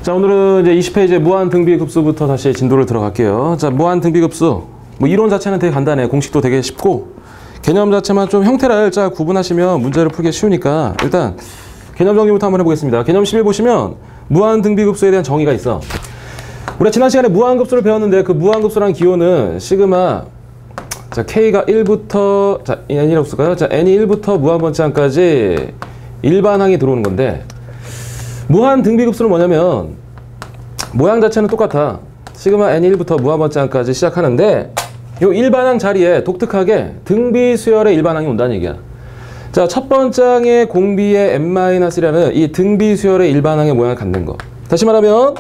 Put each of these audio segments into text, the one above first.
자, 오늘은 이제 20페이지 무한 등비급수부터 다시 진도를 들어갈게요. 자, 무한 등비급수. 뭐 이론 자체는 되게 간단해. 공식도 되게 쉽고 개념 자체만 좀 형태를 잘 구분하시면 문제를 풀기 쉬우니까 일단 개념 정리부터 한번 해보겠습니다. 개념 11 보시면 무한 등비급수에 대한 정의가 있어. 우리가 지난 시간에 무한급수를 배웠는데 그 무한급수라는 기호는 시그마 자 k가 1부터 자 n이라고 쓸까요? 자 n이 1부터 무한번째항까지 일반항이 들어오는 건데 무한 등비급수는 뭐냐면 모양 자체는 똑같아. 시그마 n이 1부터 무한번째항까지 시작하는데 요 일반항 자리에 독특하게 등비수열의 일반항이 온다는 얘기야. 자, 첫 번째 항의 공비의 n-1이라는 이 등비수열의 일반항의 모양을 갖는 거. 다시 말하면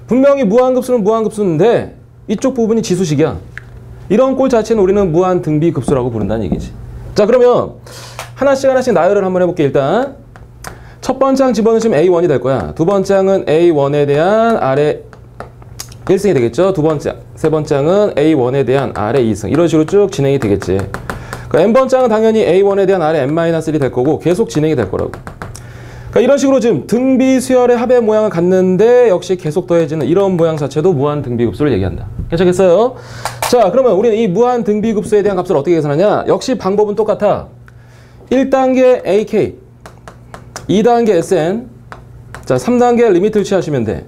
분명히 무한급수는 무한급수인데 이쪽 부분이 지수식이야. 이런 꼴 자체는 우리는 무한 등비급수라고 부른다는 얘기지. 자, 그러면 하나씩 나열을 한번 해볼게. 일단 첫 번째 항 집어넣으시면 A1이 될 거야. 두 번째 항은 A1에 대한 아래 1승이 되겠죠. 두 번째 항, 세 번째 항은 A1에 대한 아래 2승. 이런 식으로 쭉 진행이 되겠지. 그러니까 n번째 항은 당연히 A1에 대한 아래 n-1이 될 거고 계속 진행이 될 거라고. 그러니까 이런 식으로 지금 등비수열의 합의 모양을 갖는데 역시 계속 더해지는 이런 모양 자체도 무한 등비급수를 얘기한다. 괜찮겠어요? 자, 그러면 우리는 이 무한 등비급수에 대한 값을 어떻게 계산하냐? 역시 방법은 똑같아. 1단계 AK, 2단계 SN, 자 3단계 리미트를 취하시면 돼.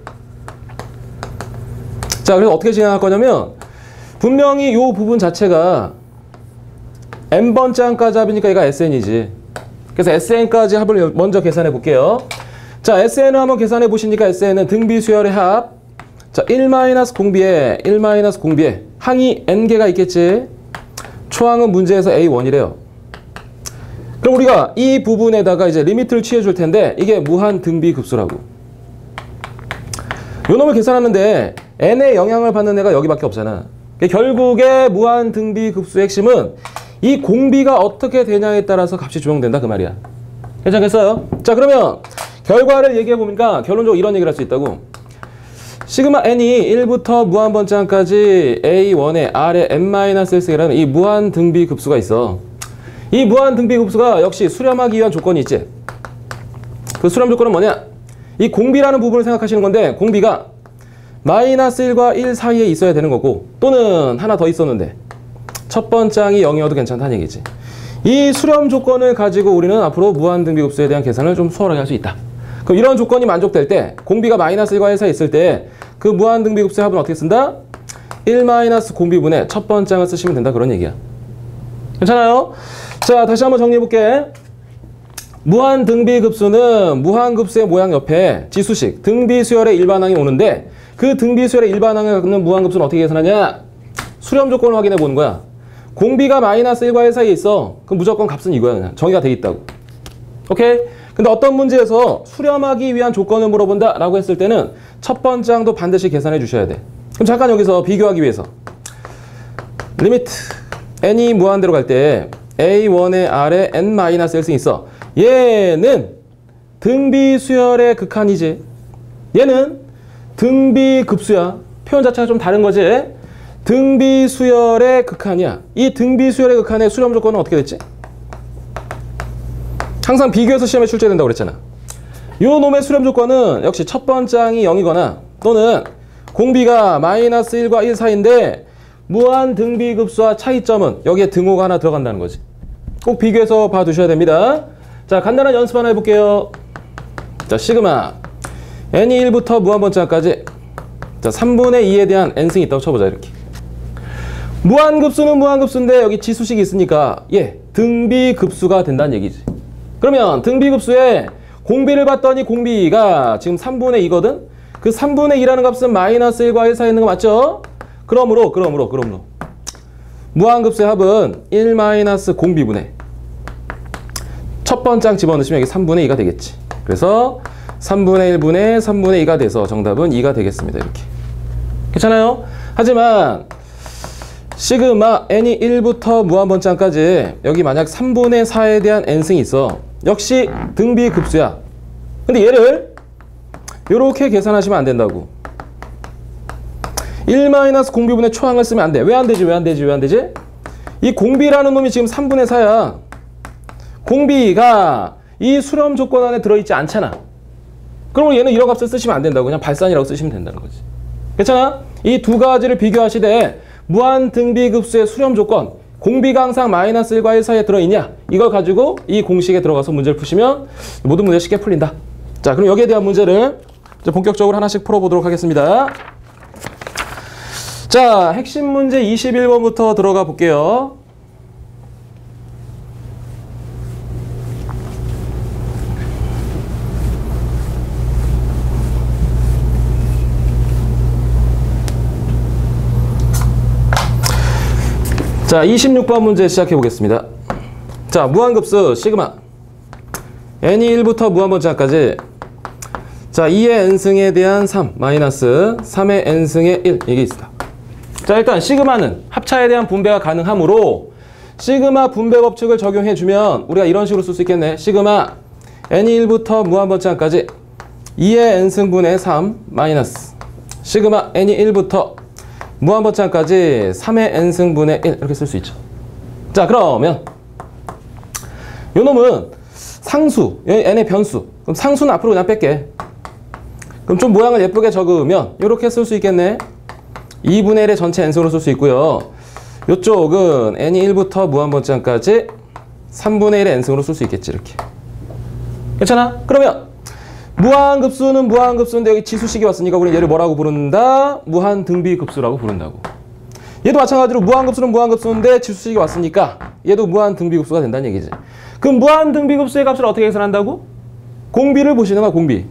자, 그래서 어떻게 진행할 거냐면 분명히 이 부분 자체가 n번째 항까지 합이니까 얘가 SN이지. 그래서 SN까지 합을 먼저 계산해 볼게요. 자, SN을 한번 계산해 보시니까 SN은 등비수열의 합. 자, 1-공비에 1-공비에 항이 n개가 있겠지. 초항은 문제에서 A1이래요. 그럼 우리가 이 부분에다가 이제 리미트를 취해 줄 텐데 이게 무한 등비급수라고. 요 놈을 계산하는데 n의 영향을 받는 애가 여기밖에 없잖아. 결국에 무한 등비급수의 핵심은 이 공비가 어떻게 되냐에 따라서 값이 조정된다 그 말이야. 괜찮겠어요? 자, 그러면 결과를 얘기해 보니까 결론적으로 이런 얘기를 할 수 있다고. 시그마 n이 1부터 무한번째항까지 A1의 아래 n-1이라는 이 무한 등비급수가 있어. 이 무한 등비급수가 역시 수렴하기 위한 조건이 있지. 그 수렴 조건은 뭐냐? 이 공비라는 부분을 생각하시는 건데 공비가 -1과 1 사이에 있어야 되는 거고 또는 하나 더 있었는데 첫 번째 항이 0이어도 괜찮다는 얘기지. 이 수렴 조건을 가지고 우리는 앞으로 무한 등비급수에 대한 계산을 좀 수월하게 할 수 있다. 그럼 이런 조건이 만족될 때 공비가 -1과 1 사이에 있을 때 그 무한 등비급수의 합은 어떻게 쓴다? 1-공비분의 첫 번째 항을 쓰시면 된다 그런 얘기야. 괜찮아요? 자, 다시 한번 정리해 볼게. 무한 등비급수는 무한급수의 모양 옆에 지수식 등비수열의 일반항이 오는데 그 등비수열의 일반항을 갖는 무한급수는 어떻게 계산하냐? 수렴 조건을 확인해 보는 거야. 공비가 -1과 1 사이에 있어. 그럼 무조건 값은 이거야. 그냥 정의가 돼 있다고. 오케이? 근데 어떤 문제에서 수렴하기 위한 조건을 물어본다 라고 했을 때는 첫 번째 항도 반드시 계산해 주셔야 돼. 그럼 잠깐 여기서 비교하기 위해서 리미트 n이 무한대로 갈 때 A1의 아래 n-1승이 있어. 얘는 등비수열의 극한이지. 얘는 등비급수야. 표현 자체가 좀 다른 거지. 등비수열의 극한이야. 이 등비수열의 극한의 수렴 조건은 어떻게 됐지? 항상 비교해서 시험에 출제된다고 그랬잖아. 요 놈의 수렴 조건은 역시 첫 번째 항이 0이거나 또는 공비가 -1과 1 사이인데 무한 등비급수와 차이점은 여기에 등호가 하나 들어간다는 거지. 꼭 비교해서 봐두셔야 됩니다. 자, 간단한 연습 하나 해볼게요. 자, 시그마 n이 1부터 무한번째항까지 자 3분의 2에 대한 n승이 있다고 쳐보자. 이렇게 무한급수는 무한급수인데 여기 지수식이 있으니까 등비급수가 된다는 얘기지. 그러면 등비급수에 공비를 봤더니 공비가 지금 3분의 2거든? 그 3분의 2라는 값은 -1과 1 사이에 있는 거 맞죠? 그러므로 무한급수의 합은 1-공비분의 첫 번째 항 집어넣으시면 여기 3분의 2가 되겠지. 그래서 3분의 1분의 3분의 2가 돼서 정답은 2가 되겠습니다. 이렇게. 괜찮아요? 하지만 시그마 n이 1부터 무한번째항까지 여기 만약 3분의 4에 대한 n승이 있어. 역시 등비급수야. 근데 얘를 이렇게 계산하시면 안 된다고. 1-공비분의 초항을 쓰면 안 돼. 왜 안 되지? 이 공비라는 놈이 지금 3분의 4야. 공비가 이 수렴 조건 안에 들어있지 않잖아. 그러면 얘는 이런 값을 쓰시면 안 된다고. 그냥 발산이라고 쓰시면 된다는 거지. 괜찮아? 이 두 가지를 비교하시되 무한 등비급수의 수렴 조건, 공비가 항상 마이너스 1과 1 사이에 들어있냐? 이걸 가지고 이 공식에 들어가서 문제를 푸시면 모든 문제 쉽게 풀린다. 자, 그럼 여기에 대한 문제를 이제 본격적으로 하나씩 풀어보도록 하겠습니다. 자, 핵심 문제 21번부터 들어가 볼게요. 자, 26번 문제 시작해 보겠습니다. 자, 무한급수 시그마 n이 1부터 무한번째까지 자, 2의 n승에 대한 3 마이너스 3의 n승의 1 이게 있다. 자, 일단 시그마는 합차에 대한 분배가 가능하므로 시그마 분배 법칙을 적용해 주면 우리가 이런 식으로 쓸 수 있겠네. 시그마 n이 1부터 무한번째까지 2의 n승분의 3 마이너스 시그마 n이 1부터 무한번째까지 3의 n승분의 1 이렇게 쓸 수 있죠. 자, 그러면 요 놈은 상수, n의 변수. 그럼 상수는 앞으로 그냥 뺄게. 그럼 좀 모양을 예쁘게 적으면 이렇게 쓸 수 있겠네. 2분의 1의 전체 n승으로 쓸 수 있고요. 요쪽은 n이 1부터 무한번째까지 3분의 1의 n승으로 쓸 수 있겠지. 이렇게. 괜찮아? 그러면 무한급수는 무한급수인데 여기 지수식이 왔으니까 우리는 얘를 뭐라고 부른다? 무한등비급수라고 부른다고. 얘도 마찬가지로 무한급수는 무한급수인데 지수식이 왔으니까 얘도 무한등비급수가 된다는 얘기지. 그럼 무한등비급수의 값을 어떻게 계산한다고? 공비를 보시는 거야. 공비.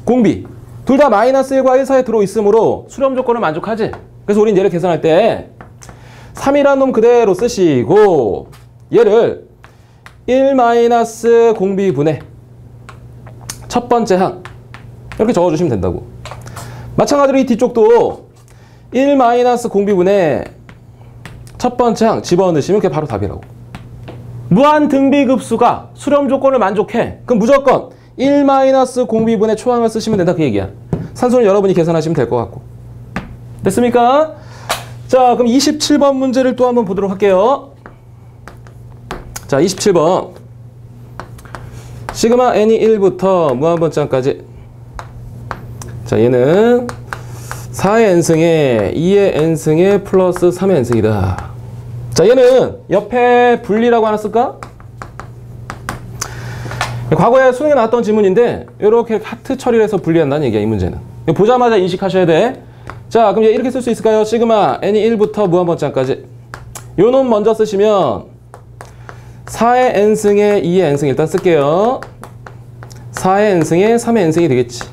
공비. 둘 다 마이너스 1과 1 사이에 들어있으므로 수렴 조건을 만족하지. 그래서 우린 얘를 계산할 때 3이라는 놈 그대로 쓰시고 얘를 1 마이너스 공비분의 첫 번째 항 이렇게 적어주시면 된다고. 마찬가지로 이 뒤쪽도 1 마이너스 공비분의 첫 번째 항 집어넣으시면 그게 바로 답이라고. 무한 등비급수가 수렴 조건을 만족해. 그럼 무조건 1 마이너스 공비분의 초항을 쓰시면 된다 그 얘기야. 산수는 여러분이 계산하시면 될 것 같고. 됐습니까? 자, 그럼 27번 문제를 또 한번 보도록 할게요. 자, 27번 시그마 n이 1부터 무한번째까지 자, 얘는 4의 n승에 2의 n승에 플러스 3의 n승이다. 자, 얘는 옆에 분리라고 하나 쓸까? 과거에 수능에 나왔던 지문인데 이렇게 하트 처리를 해서 분리한다는 얘기야. 이 문제는 보자마자 인식하셔야 돼. 자, 그럼 얘 이렇게 쓸 수 있을까요? 시그마 n이 1부터 무한번째까지 요 놈 먼저 쓰시면 4의 n승에 2의 n승 일단 쓸게요. 4의 n승에 3의 n승이 되겠지.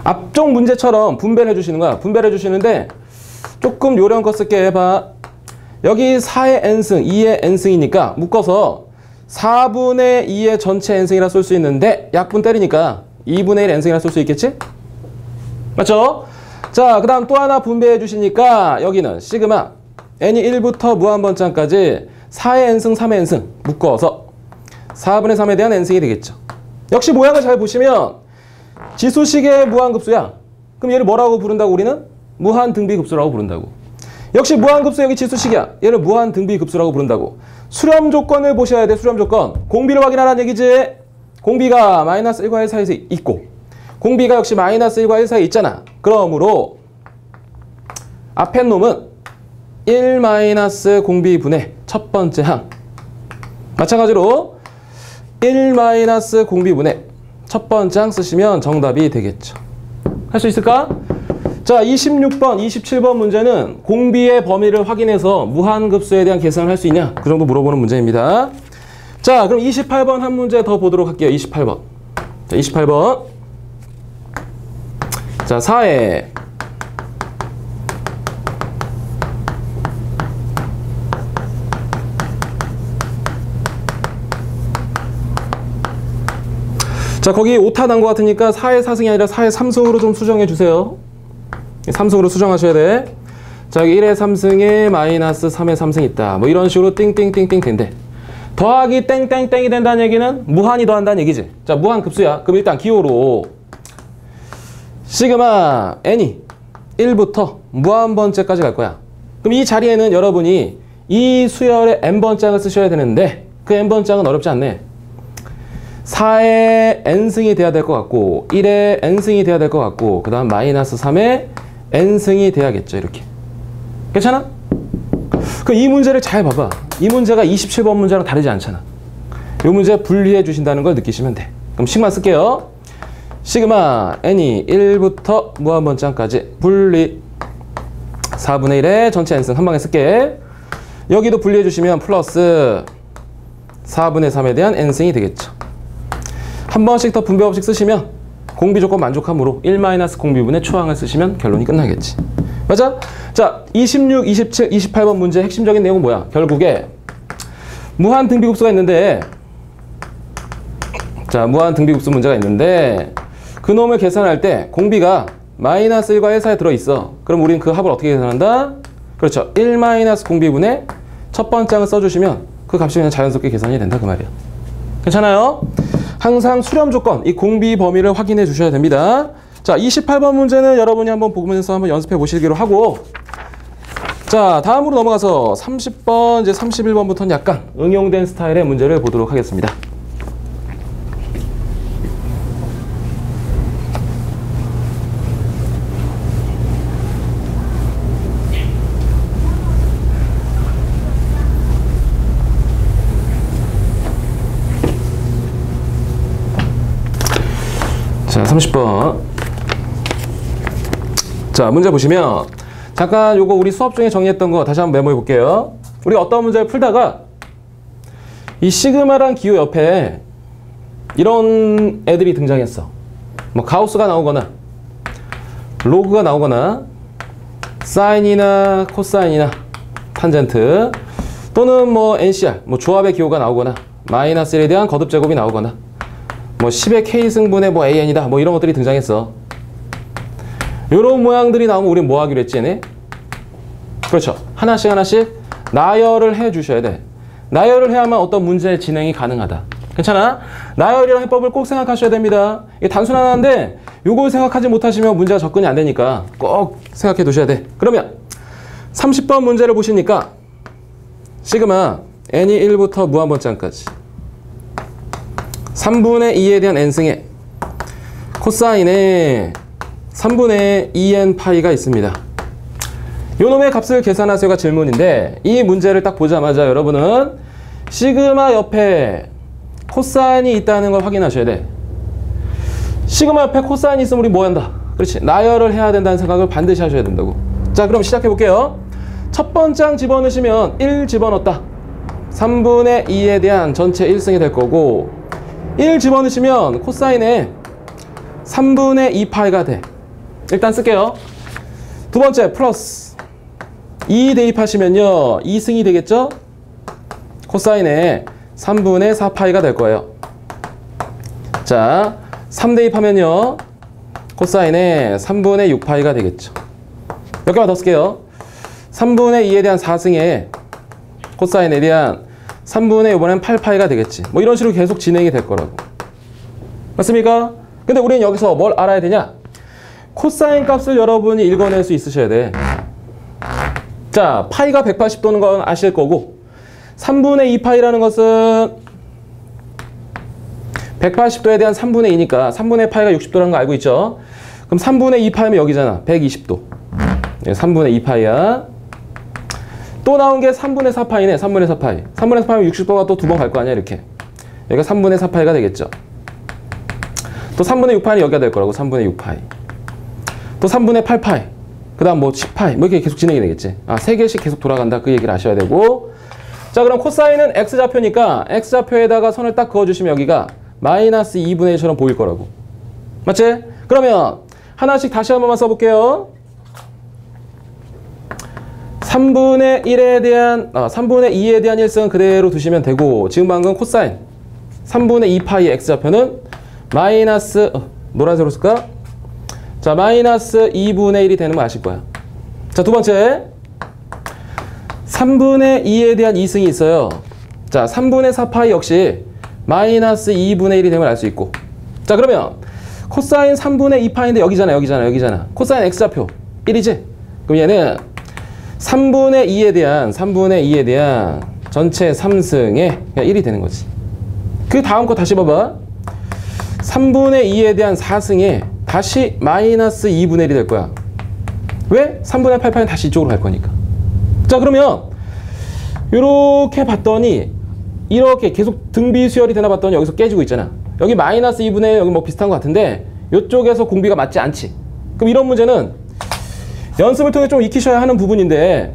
앞쪽 문제처럼 분배를 해주시는 거야. 분배를 해주시는데 조금 요령껏 쓸게. 해봐. 여기 4의 n승, 2의 n승이니까 묶어서 4분의 2의 전체 n승이라 쓸 수 있는데 약분 때리니까 2분의 1 n승이라 쓸 수 있겠지? 맞죠? 자, 그 다음 또 하나 분배해 주시니까 여기는 시그마 n이 1부터 무한번째까지 4의 n승, 3의 n승 묶어서 4분의 3에 대한 n승이 되겠죠. 역시 모양을 잘 보시면 지수식의 무한급수야. 그럼 얘를 뭐라고 부른다고 우리는? 무한등비급수라고 부른다고. 역시 무한급수 여기 지수식이야. 얘를 무한등비급수라고 부른다고. 수렴 조건을 보셔야 돼. 수렴 조건. 공비를 확인하라는 얘기지. 공비가 마이너스 1과 1 사이에 있고 공비가 역시 마이너스 1과 1 사이에 있잖아. 그러므로 앞에 놈은 1 마이너스 공비분의 첫 번째 항 마찬가지로 1 마이너스 공비분의 첫 번째 항 쓰시면 정답이 되겠죠. 할 수 있을까? 자, 26번, 27번 문제는 공비의 범위를 확인해서 무한급수에 대한 계산을 할 수 있냐? 그 정도 물어보는 문제입니다. 자, 그럼 28번 한 문제 더 보도록 할게요. 28번. 자, 28번. 자, 4에 자, 거기 오타 난 것 같으니까 4의 4승이 아니라 4의 3승으로 좀 수정해 주세요. 3승으로 수정하셔야 돼. 자, 여기 1의 3승에 마이너스 3의 3승 있다. 뭐 이런 식으로 띵띵띵띵 된대. 더하기 땡땡땡이 된다는 얘기는 무한이 더한다는 얘기지. 자, 무한급수야. 그럼 일단 기호로 시그마 n이 1부터 무한번째까지 갈 거야. 그럼 이 자리에는 여러분이 이 수열의 n번장을 쓰셔야 되는데 그 n번장은 어렵지 않네. 4에 n승이 돼야 될 것 같고 1에 n승이 돼야 될 것 같고 그 다음 마이너스 3에 n승이 돼야겠죠. 이렇게. 괜찮아? 그럼 이 문제를 잘 봐봐. 이 문제가 27번 문제랑 다르지 않잖아. 이 문제 분리해 주신다는 걸 느끼시면 돼. 그럼 식만 쓸게요. 시그마 n이 1부터 무한번장까지 분리 4분의 1에 전체 n승 한 방에 쓸게. 여기도 분리해 주시면 플러스 4분의 3에 대한 n승이 되겠죠. 한 번씩 더 분배 법칙 쓰시면 공비 조건 만족함으로 1 공비분의 초항을 쓰시면 결론이 끝나겠지. 맞아? 자, 26, 27, 28번 문제 핵심적인 내용은 뭐야? 결국에 무한 등비급수가 있는데 자, 무한 등비급수 문제가 있는데 그놈을 계산할 때 공비가 마이너스 1과 1 사이에 들어있어. 그럼 우린 그 합을 어떻게 계산한다? 그렇죠. 1 공비분의 첫 번째 항을 써주시면 그 값이 그냥 자연스럽게 계산이 된다 그 말이야. 괜찮아요? 항상 수렴 조건, 이 공비 범위를 확인해 주셔야 됩니다. 자, 28번 문제는 여러분이 한번 보면서 한번 연습해 보시기로 하고 자, 다음으로 넘어가서 30번, 이제 31번부터는 약간 응용된 스타일의 문제를 보도록 하겠습니다. 자, 30번. 자, 문제 보시면 잠깐 요거 우리 수업 중에 정리했던 거 다시 한번 메모해 볼게요. 우리가 어떤 문제를 풀다가 이 시그마란 기호 옆에 이런 애들이 등장했어. 뭐 가우스가 나오거나 로그가 나오거나 사인이나 코사인이나 탄젠트 또는 뭐 NCR, 뭐 조합의 기호가 나오거나 마이너스 1에 대한 거듭 제곱이 나오거나 뭐 10의 K승분의 뭐 AN이다 뭐 이런 것들이 등장했어. 요런 모양들이 나오면 우린 뭐 하기로 했지 얘네? 그렇죠. 하나씩 하나씩 나열을 해 주셔야 돼. 나열을 해야만 어떤 문제의 진행이 가능하다. 괜찮아? 나열이라는 해법을 꼭 생각하셔야 됩니다. 이게 단순한 하나인데 요걸 생각하지 못하시면 문제가 접근이 안 되니까 꼭 생각해 두셔야 돼. 그러면 30번 문제를 보시니까 시그마 n이 1부터 무한번장까지 3분의 2에 대한 n승에 코사인에 3분의 2n 파이가 있습니다. 요놈의 값을 계산하세요가 질문인데 이 문제를 딱 보자마자 여러분은 시그마 옆에 코사인이 있다는 걸 확인하셔야 돼. 시그마 옆에 코사인이 있으면 우리 뭐 한다? 그렇지. 나열을 해야 된다는 생각을 반드시 하셔야 된다고. 자, 그럼 시작해 볼게요. 첫 번째 항 집어넣으시면 1 집어넣었다. 3분의 2에 대한 전체 1승이 될 거고 1 집어넣으시면 코사인에 3분의 2파이가 돼. 일단 쓸게요. 두 번째 플러스 2 대입하시면요 2승이 되겠죠? 코사인에 3분의 4파이가 될 거예요. 자, 3 대입하면요 코사인에 3분의 6파이가 되겠죠. 몇 개만 더 쓸게요. 3분의 2에 대한 4승에 코사인에 대한 3분의 이번엔 8파이가 되겠지. 뭐 이런 식으로 계속 진행이 될 거라고. 맞습니까? 근데 우리는 여기서 뭘 알아야 되냐? 코사인 값을 여러분이 읽어낼 수 있으셔야 돼. 자, 파이가 180도는 건 아실 거고 3분의 2파이라는 것은 180도에 대한 3분의 2니까 3분의 파이가 60도라는 거 알고 있죠? 그럼 3분의 2파이면 여기잖아. 120도. 3분의 2파이야. 또 나온 게 3분의 4파이네. 3분의 4파이. 3분의 4파이면 60도가 또 두 번 갈 거 아니야 이렇게. 여기가 3분의 4파이가 되겠죠. 또 3분의 6파이는 여기가 될 거라고. 3분의 6파이. 또 3분의 8파이. 그 다음 뭐 10파이. 뭐 이렇게 계속 진행이 되겠지. 아, 3개씩 계속 돌아간다. 그 얘기를 아셔야 되고. 자, 그럼 코사인은 X좌표니까 X좌표에다가 선을 딱 그어주시면 여기가 마이너스 2분의 1처럼 보일 거라고. 맞지? 그러면 하나씩 다시 한 번만 써볼게요. 3분의 2에 대한 1승은 그대로 두시면 되고 지금 방금 코사인 3분의 2파이 X좌표는 마이너스 노란색으로 쓸까? 자, 마이너스 2분의 1이 되는 거 아실 거야. 자, 두 번째 3분의 2에 대한 2승이 있어요. 자, 3분의 4파이 역시 마이너스 2분의 1이 되는 걸 알 수 있고. 자, 그러면 코사인 3분의 2파이인데 여기잖아. 코사인 X좌표 1이지? 그럼 얘는 3분의 2에 대한 전체 3승에 그냥 1이 되는 거지. 그 다음 거 다시 봐봐. 3분의 2에 대한 4승에 다시 마이너스 2분의 1이 될 거야. 왜? 3분의 8파이 다시 이쪽으로 갈 거니까. 자, 그러면 이렇게 봤더니 이렇게 계속 등비 수열이 되나 봤더니 여기서 깨지고 있잖아. 여기 마이너스 2분의 1 여기 뭐 비슷한 것 같은데 이쪽에서 공비가 맞지 않지. 그럼 이런 문제는 연습을 통해 좀 익히셔야 하는 부분인데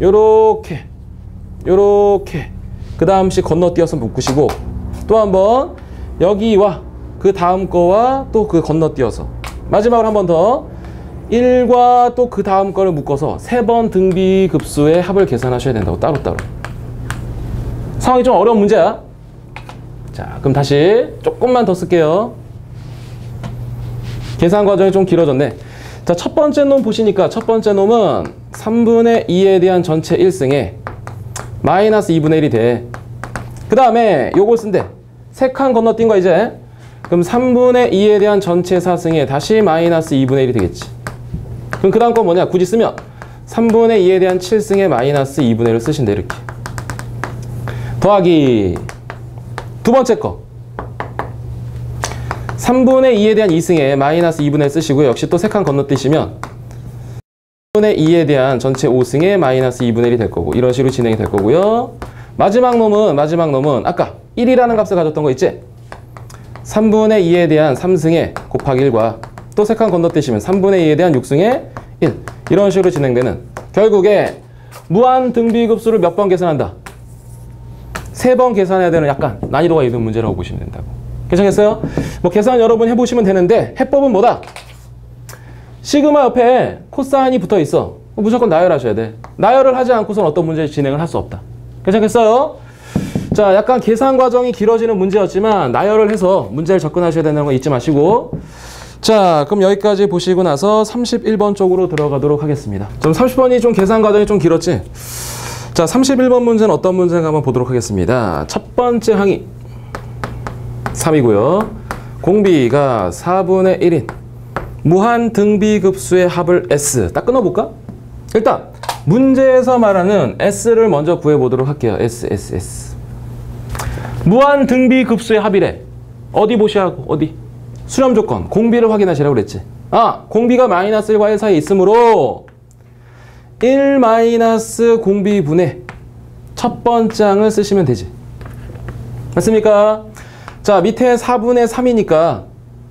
요렇게 그 다음씩 건너뛰어서 묶으시고 또 한번 여기와 그 다음 거와 또 그 건너뛰어서 마지막으로 한 번 더 1과 또 그 다음 거를 묶어서 3번 등비급수의 합을 계산하셔야 된다고 따로따로. 상황이 좀 어려운 문제야. 자, 그럼 다시 조금만 더 쓸게요. 계산 과정이 좀 길어졌네. 자, 첫 번째 놈 보시니까 첫 번째 놈은 3분의 2에 대한 전체 1승에 마이너스 2분의 1이 돼. 그 다음에 요걸 쓴대. 3칸 건너뛴 거 이제. 그럼 3분의 2에 대한 전체 4승에 다시 마이너스 2분의 1이 되겠지. 그럼 그 다음 건 뭐냐? 굳이 쓰면 3분의 2에 대한 7승에 마이너스 2분의 1을 쓰신대. 이렇게. 더하기 두 번째 거 3분의 2에 대한 2승에 마이너스 2분의 1 쓰시고요. 역시 또 3칸 건너뛰시면 3분의 2에 대한 전체 5승에 마이너스 2분의 1이 될 거고 이런 식으로 진행이 될 거고요. 마지막 놈은 아까 1이라는 값을 가졌던 거 있지? 3분의 2에 대한 3승에 곱하기 1과 또 3칸 건너뛰시면 3분의 2에 대한 6승에 1 이런 식으로 진행되는 결국에 무한 등비급수를 몇 번 계산한다? 3번 계산해야 되는 약간 난이도가 있는 문제라고 보시면 된다고. 괜찮겠어요? 뭐 계산 여러분 해보시면 되는데 해법은 뭐다? 시그마 옆에 코사인이 붙어 있어. 무조건 나열하셔야 돼. 나열을 하지 않고선 어떤 문제 진행을 할 수 없다. 괜찮겠어요? 자, 약간 계산 과정이 길어지는 문제였지만 나열을 해서 문제를 접근하셔야 된다는 거 잊지 마시고. 자, 그럼 여기까지 보시고 나서 31번 쪽으로 들어가도록 하겠습니다. 좀 30번이 좀 계산 과정이 좀 길었지? 자, 31번 문제는 어떤 문제인가 한번 보도록 하겠습니다. 첫 번째 항이 3이고요. 공비가 4분의 1인 무한 등비급수의 합을 S. 딱 끊어볼까? 일단 문제에서 말하는 S를 먼저 구해보도록 할게요. S. 무한 등비급수의 합이래. 어디 보시라고? 어디? 수렴 조건. 공비를 확인하시라고 그랬지. 아, 공비가 마이너스 1과 1 사이에 있으므로 1 마이너스 공비분의 첫 번장을 쓰시면 되지. 맞습니까? 자, 밑에 4분의 3이니까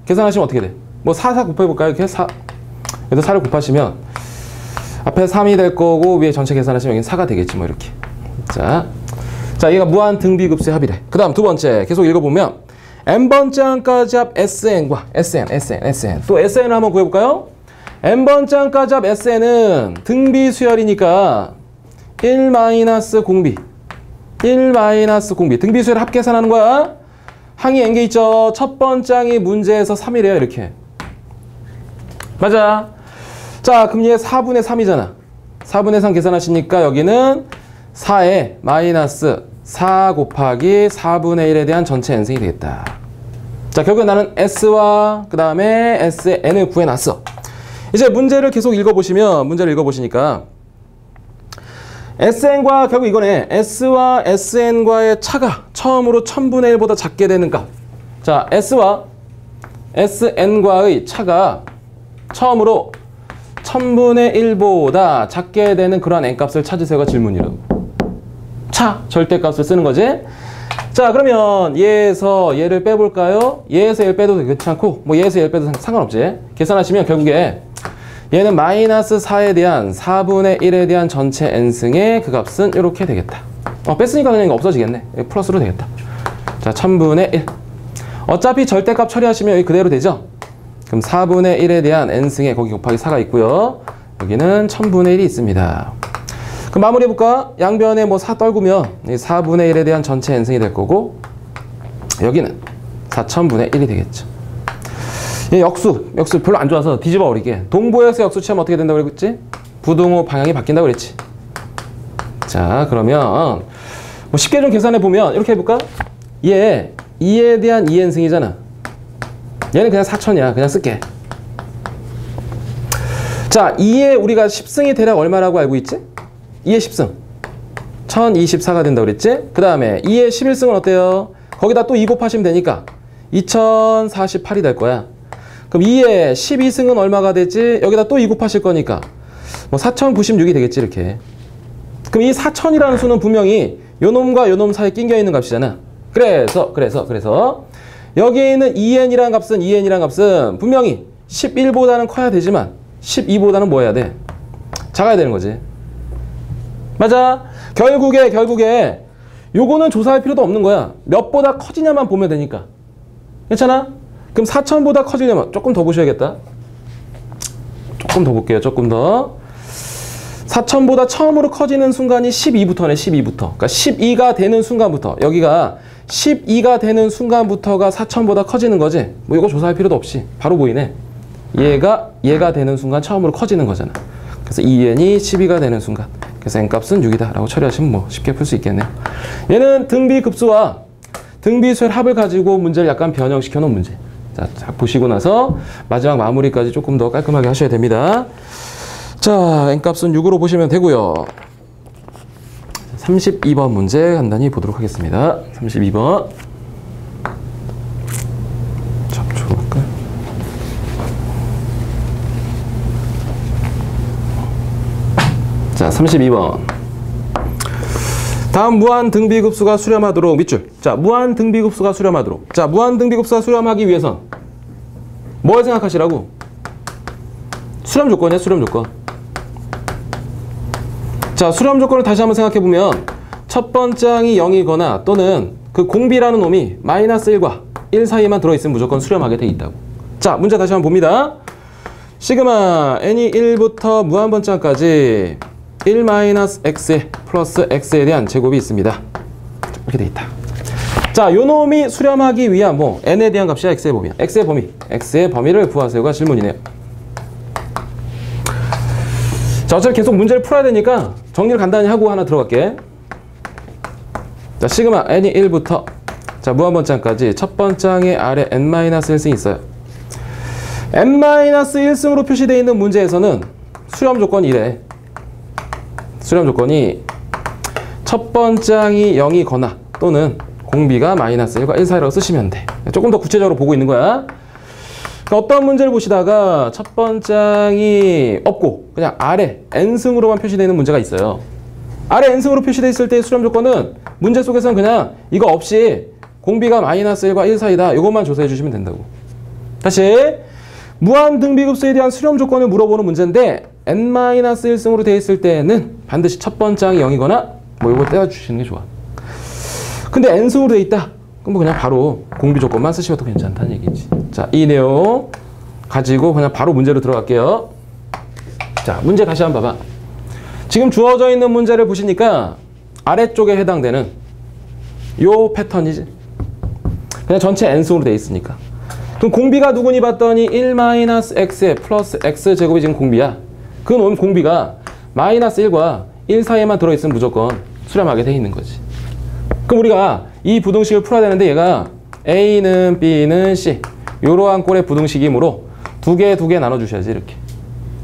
계산하시면 어떻게 돼? 뭐 4 곱해볼까요? 이렇게 4. 여기서 4를 곱하시면 앞에 3이 될 거고 위에 전체 계산하시면 여기 4가 되겠지 뭐 이렇게. 자, 얘가 무한 등비급수의 합이래. 그 다음 두 번째 계속 읽어보면 n번장까지 합 SN과 SN 또 SN을 한번 구해볼까요? n번장까지 합 SN은 등비 수열이니까 1 마이너스 공비 등비 수열 합 계산하는 거야. 항이 n개 있죠? 첫 번장이 문제에서 3이래요. 이렇게. 맞아. 자, 그럼 얘 4분의 3이잖아. 4분의 3 계산하시니까 여기는 4에 마이너스 4 곱하기 4분의 1에 대한 전체 n승이 되겠다. 자, 결국에 나는 S와 그 다음에 S의 n을 구해놨어. 이제 문제를 계속 읽어보시면 문제를 읽어보시니까 SN과 결국 이거네. S와 SN과의 차가 처음으로 1000분의 1보다 작게 되는 값. 자, S와 SN과의 차가 처음으로 1000분의 1보다 작게 되는 그러한 n값을 찾으세요가 질문이라고. 차, 절대값을 쓰는 거지. 자, 그러면 얘에서 얘를 빼볼까요? 얘에서 얘를 빼도 괜찮고 뭐 얘에서 얘를 빼도 상관없지. 계산하시면 결국에 얘는 마이너스 4에 대한 4분의 1에 대한 전체 n승의 그 값은 이렇게 되겠다. 뺐으니까 그냥 이거 없어지겠네. 플러스로 되겠다. 자, 1000분의 1. 어차피 절대값 처리하시면 여기 그대로 되죠? 그럼 4분의 1에 대한 n승에 거기 곱하기 4가 있고요. 여기는 1000분의 1이 있습니다. 그럼 마무리해볼까? 양변에 뭐 4 떨구면 4분의 1에 대한 전체 n승이 될 거고 여기는 4000분의 1이 되겠죠. 얘 역수 별로 안 좋아서 뒤집어 버리게. 동부에서 역수 취하면 어떻게 된다고 그랬지? 부등호 방향이 바뀐다고 그랬지. 자, 그러면 뭐 쉽게 좀 계산해 보면 이렇게 해볼까? 얘 2에 대한 2n승이잖아. 얘는 그냥 4000이야. 그냥 쓸게. 자, 2에 우리가 10승이 대략 얼마라고 알고 있지? 2의 10승 1024가 된다고 그랬지? 그 다음에 2의 11승은 어때요? 거기다 또 2 곱하시면 되니까 2048이 될 거야. 그럼 2에 12승은 얼마가 되지? 여기다 또 2 곱하실 거니까 뭐 4096이 되겠지 이렇게. 그럼 이 4000이라는 수는 분명히 요 놈과 요 놈 사이에 낑겨 있는 값이잖아. 그래서 여기에 있는 2n이라는 값은 분명히 11보다는 커야 되지만 12보다는 뭐 해야 돼? 작아야 되는 거지. 맞아. 결국에 요거는 조사할 필요도 없는 거야. 몇보다 커지냐만 보면 되니까. 괜찮아? 그럼 4000보다 커지려면 조금 더 보셔야겠다. 조금 더 볼게요. 조금 더. 4000보다 처음으로 커지는 순간이 12부터네. 12부터. 그러니까 12가 되는 순간부터. 여기가 12가 되는 순간부터가 4000보다 커지는 거지. 뭐 이거 조사할 필요도 없이 바로 보이네. 얘가 되는 순간 처음으로 커지는 거잖아. 그래서 2n이 12가 되는 순간. 그래서 n값은 6이다 라고 처리하시면 뭐 쉽게 풀 수 있겠네요. 얘는 등비급수와 등비수의 합을 가지고 문제를 약간 변형시켜 놓은 문제. 자, 보시고 나서 마지막 마무리까지 조금 더 깔끔하게 하셔야 됩니다. 자, n값은 6으로 보시면 되고요. 32번 문제 간단히 보도록 하겠습니다. 32번. 접촉할까요? 자, 32번. 다음 무한 등비급수가 수렴하도록 밑줄. 자, 무한 등비급수가 수렴하도록. 자, 무한 등비급수가 수렴하기 위해선 뭘 생각하시라고? 수렴 조건이야, 수렴 조건. 자, 수렴 조건을 다시 한번 생각해 보면 첫 번째 항이 0이거나 또는 그 공비라는 놈이 -1과 1 사이에만 들어있으면 무조건 수렴하게 돼 있다고. 자, 문제 다시 한번 봅니다. 시그마 n이 1부터 무한번짝까지 1-x에 플러스 x에 대한 제곱이 있습니다. 이렇게 돼 있다. 자, 요 놈이 수렴하기 위한 뭐 n에 대한 값이야. x의 범위야. x의 범위를 구하세요가 질문이네요. 자, 어차피 계속 문제를 풀어야 되니까 정리를 간단히 하고 하나 들어갈게. 자, 시그마 n이 1부터 자 무한번짝까지 첫 번째 항에 아래 n-1승이 있어요. n-1승으로 표시되어 있는 문제에서는 수렴 조건이 이래. 수렴 조건이 첫 번째 항이 0이거나 또는 공비가 -1과 1 사이라고 쓰시면 돼. 조금 더 구체적으로 보고 있는 거야. 어떤 문제를 보시다가 첫 번째 항이 없고 그냥 아래 n승으로만 표시되어 있는 문제가 있어요. 아래 n승으로 표시되어 있을 때의 수렴 조건은 문제 속에서는 그냥 이거 없이 공비가 -1과 1 사이다. 이것만 조사해 주시면 된다고. 다시 무한 등비급수에 대한 수렴 조건을 물어보는 문제인데 n-1승으로 되어 있을 때는 반드시 첫 번째 항이 0이거나 뭐 이거 떼어주시는 게 좋아. 근데 n승으로 되어 있다. 그럼 뭐 그냥 바로 공비 조건만 쓰셔도 괜찮다는 얘기지. 자, 이 내용 가지고 그냥 바로 문제로 들어갈게요. 자, 문제 다시 한번 봐봐. 지금 주어져 있는 문제를 보시니까 아래쪽에 해당되는 요 패턴이지. 그냥 전체 n승으로 되어 있으니까. 그럼 공비가 누구니 봤더니 1-x에 플러스 x제곱이 지금 공비야. 그 놈 공비가 -1과 1 사이에만 들어있으면 무조건 수렴하게 돼 있는 거지. 그럼 우리가 이 부등식을 풀어야 되는데 얘가 A는 B는 C 이러한 꼴의 부등식이므로 두 개 나눠주셔야지. 이렇게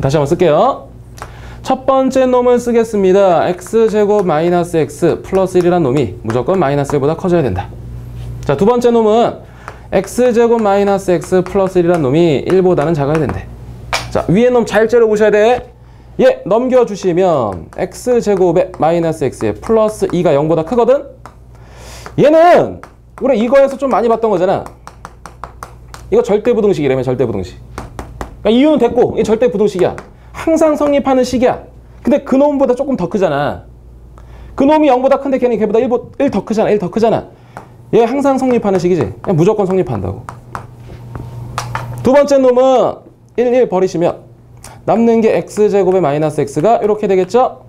다시 한번 쓸게요. 첫 번째 놈을 쓰겠습니다. x제곱 -x 플러스 1이란 놈이 무조건 -1보다 커져야 된다. 자, 두 번째 놈은 x제곱 -x 플러스 1이란 놈이 1보다는 작아야 된대. 자, 위에 놈 잘 째려보셔야 돼. 얘 넘겨주시면 x제곱에 -x에 플러스 2가 0보다 크거든? 얘는 우리 이거에서 좀 많이 봤던 거잖아. 이거 절대부등식이라며. 절대부등식. 그러니까 이유는 됐고 이게 절대부등식이야. 항상 성립하는 식이야. 근데 그 놈보다 조금 더 크잖아. 그 놈이 0보다 큰데 걔는 걔보다 1 더 크잖아. 1 더 크잖아. 얘 항상 성립하는 식이지. 그냥 무조건 성립한다고. 두 번째 놈은 1 버리시면 남는 게 x제곱에 -x가 이렇게 되겠죠?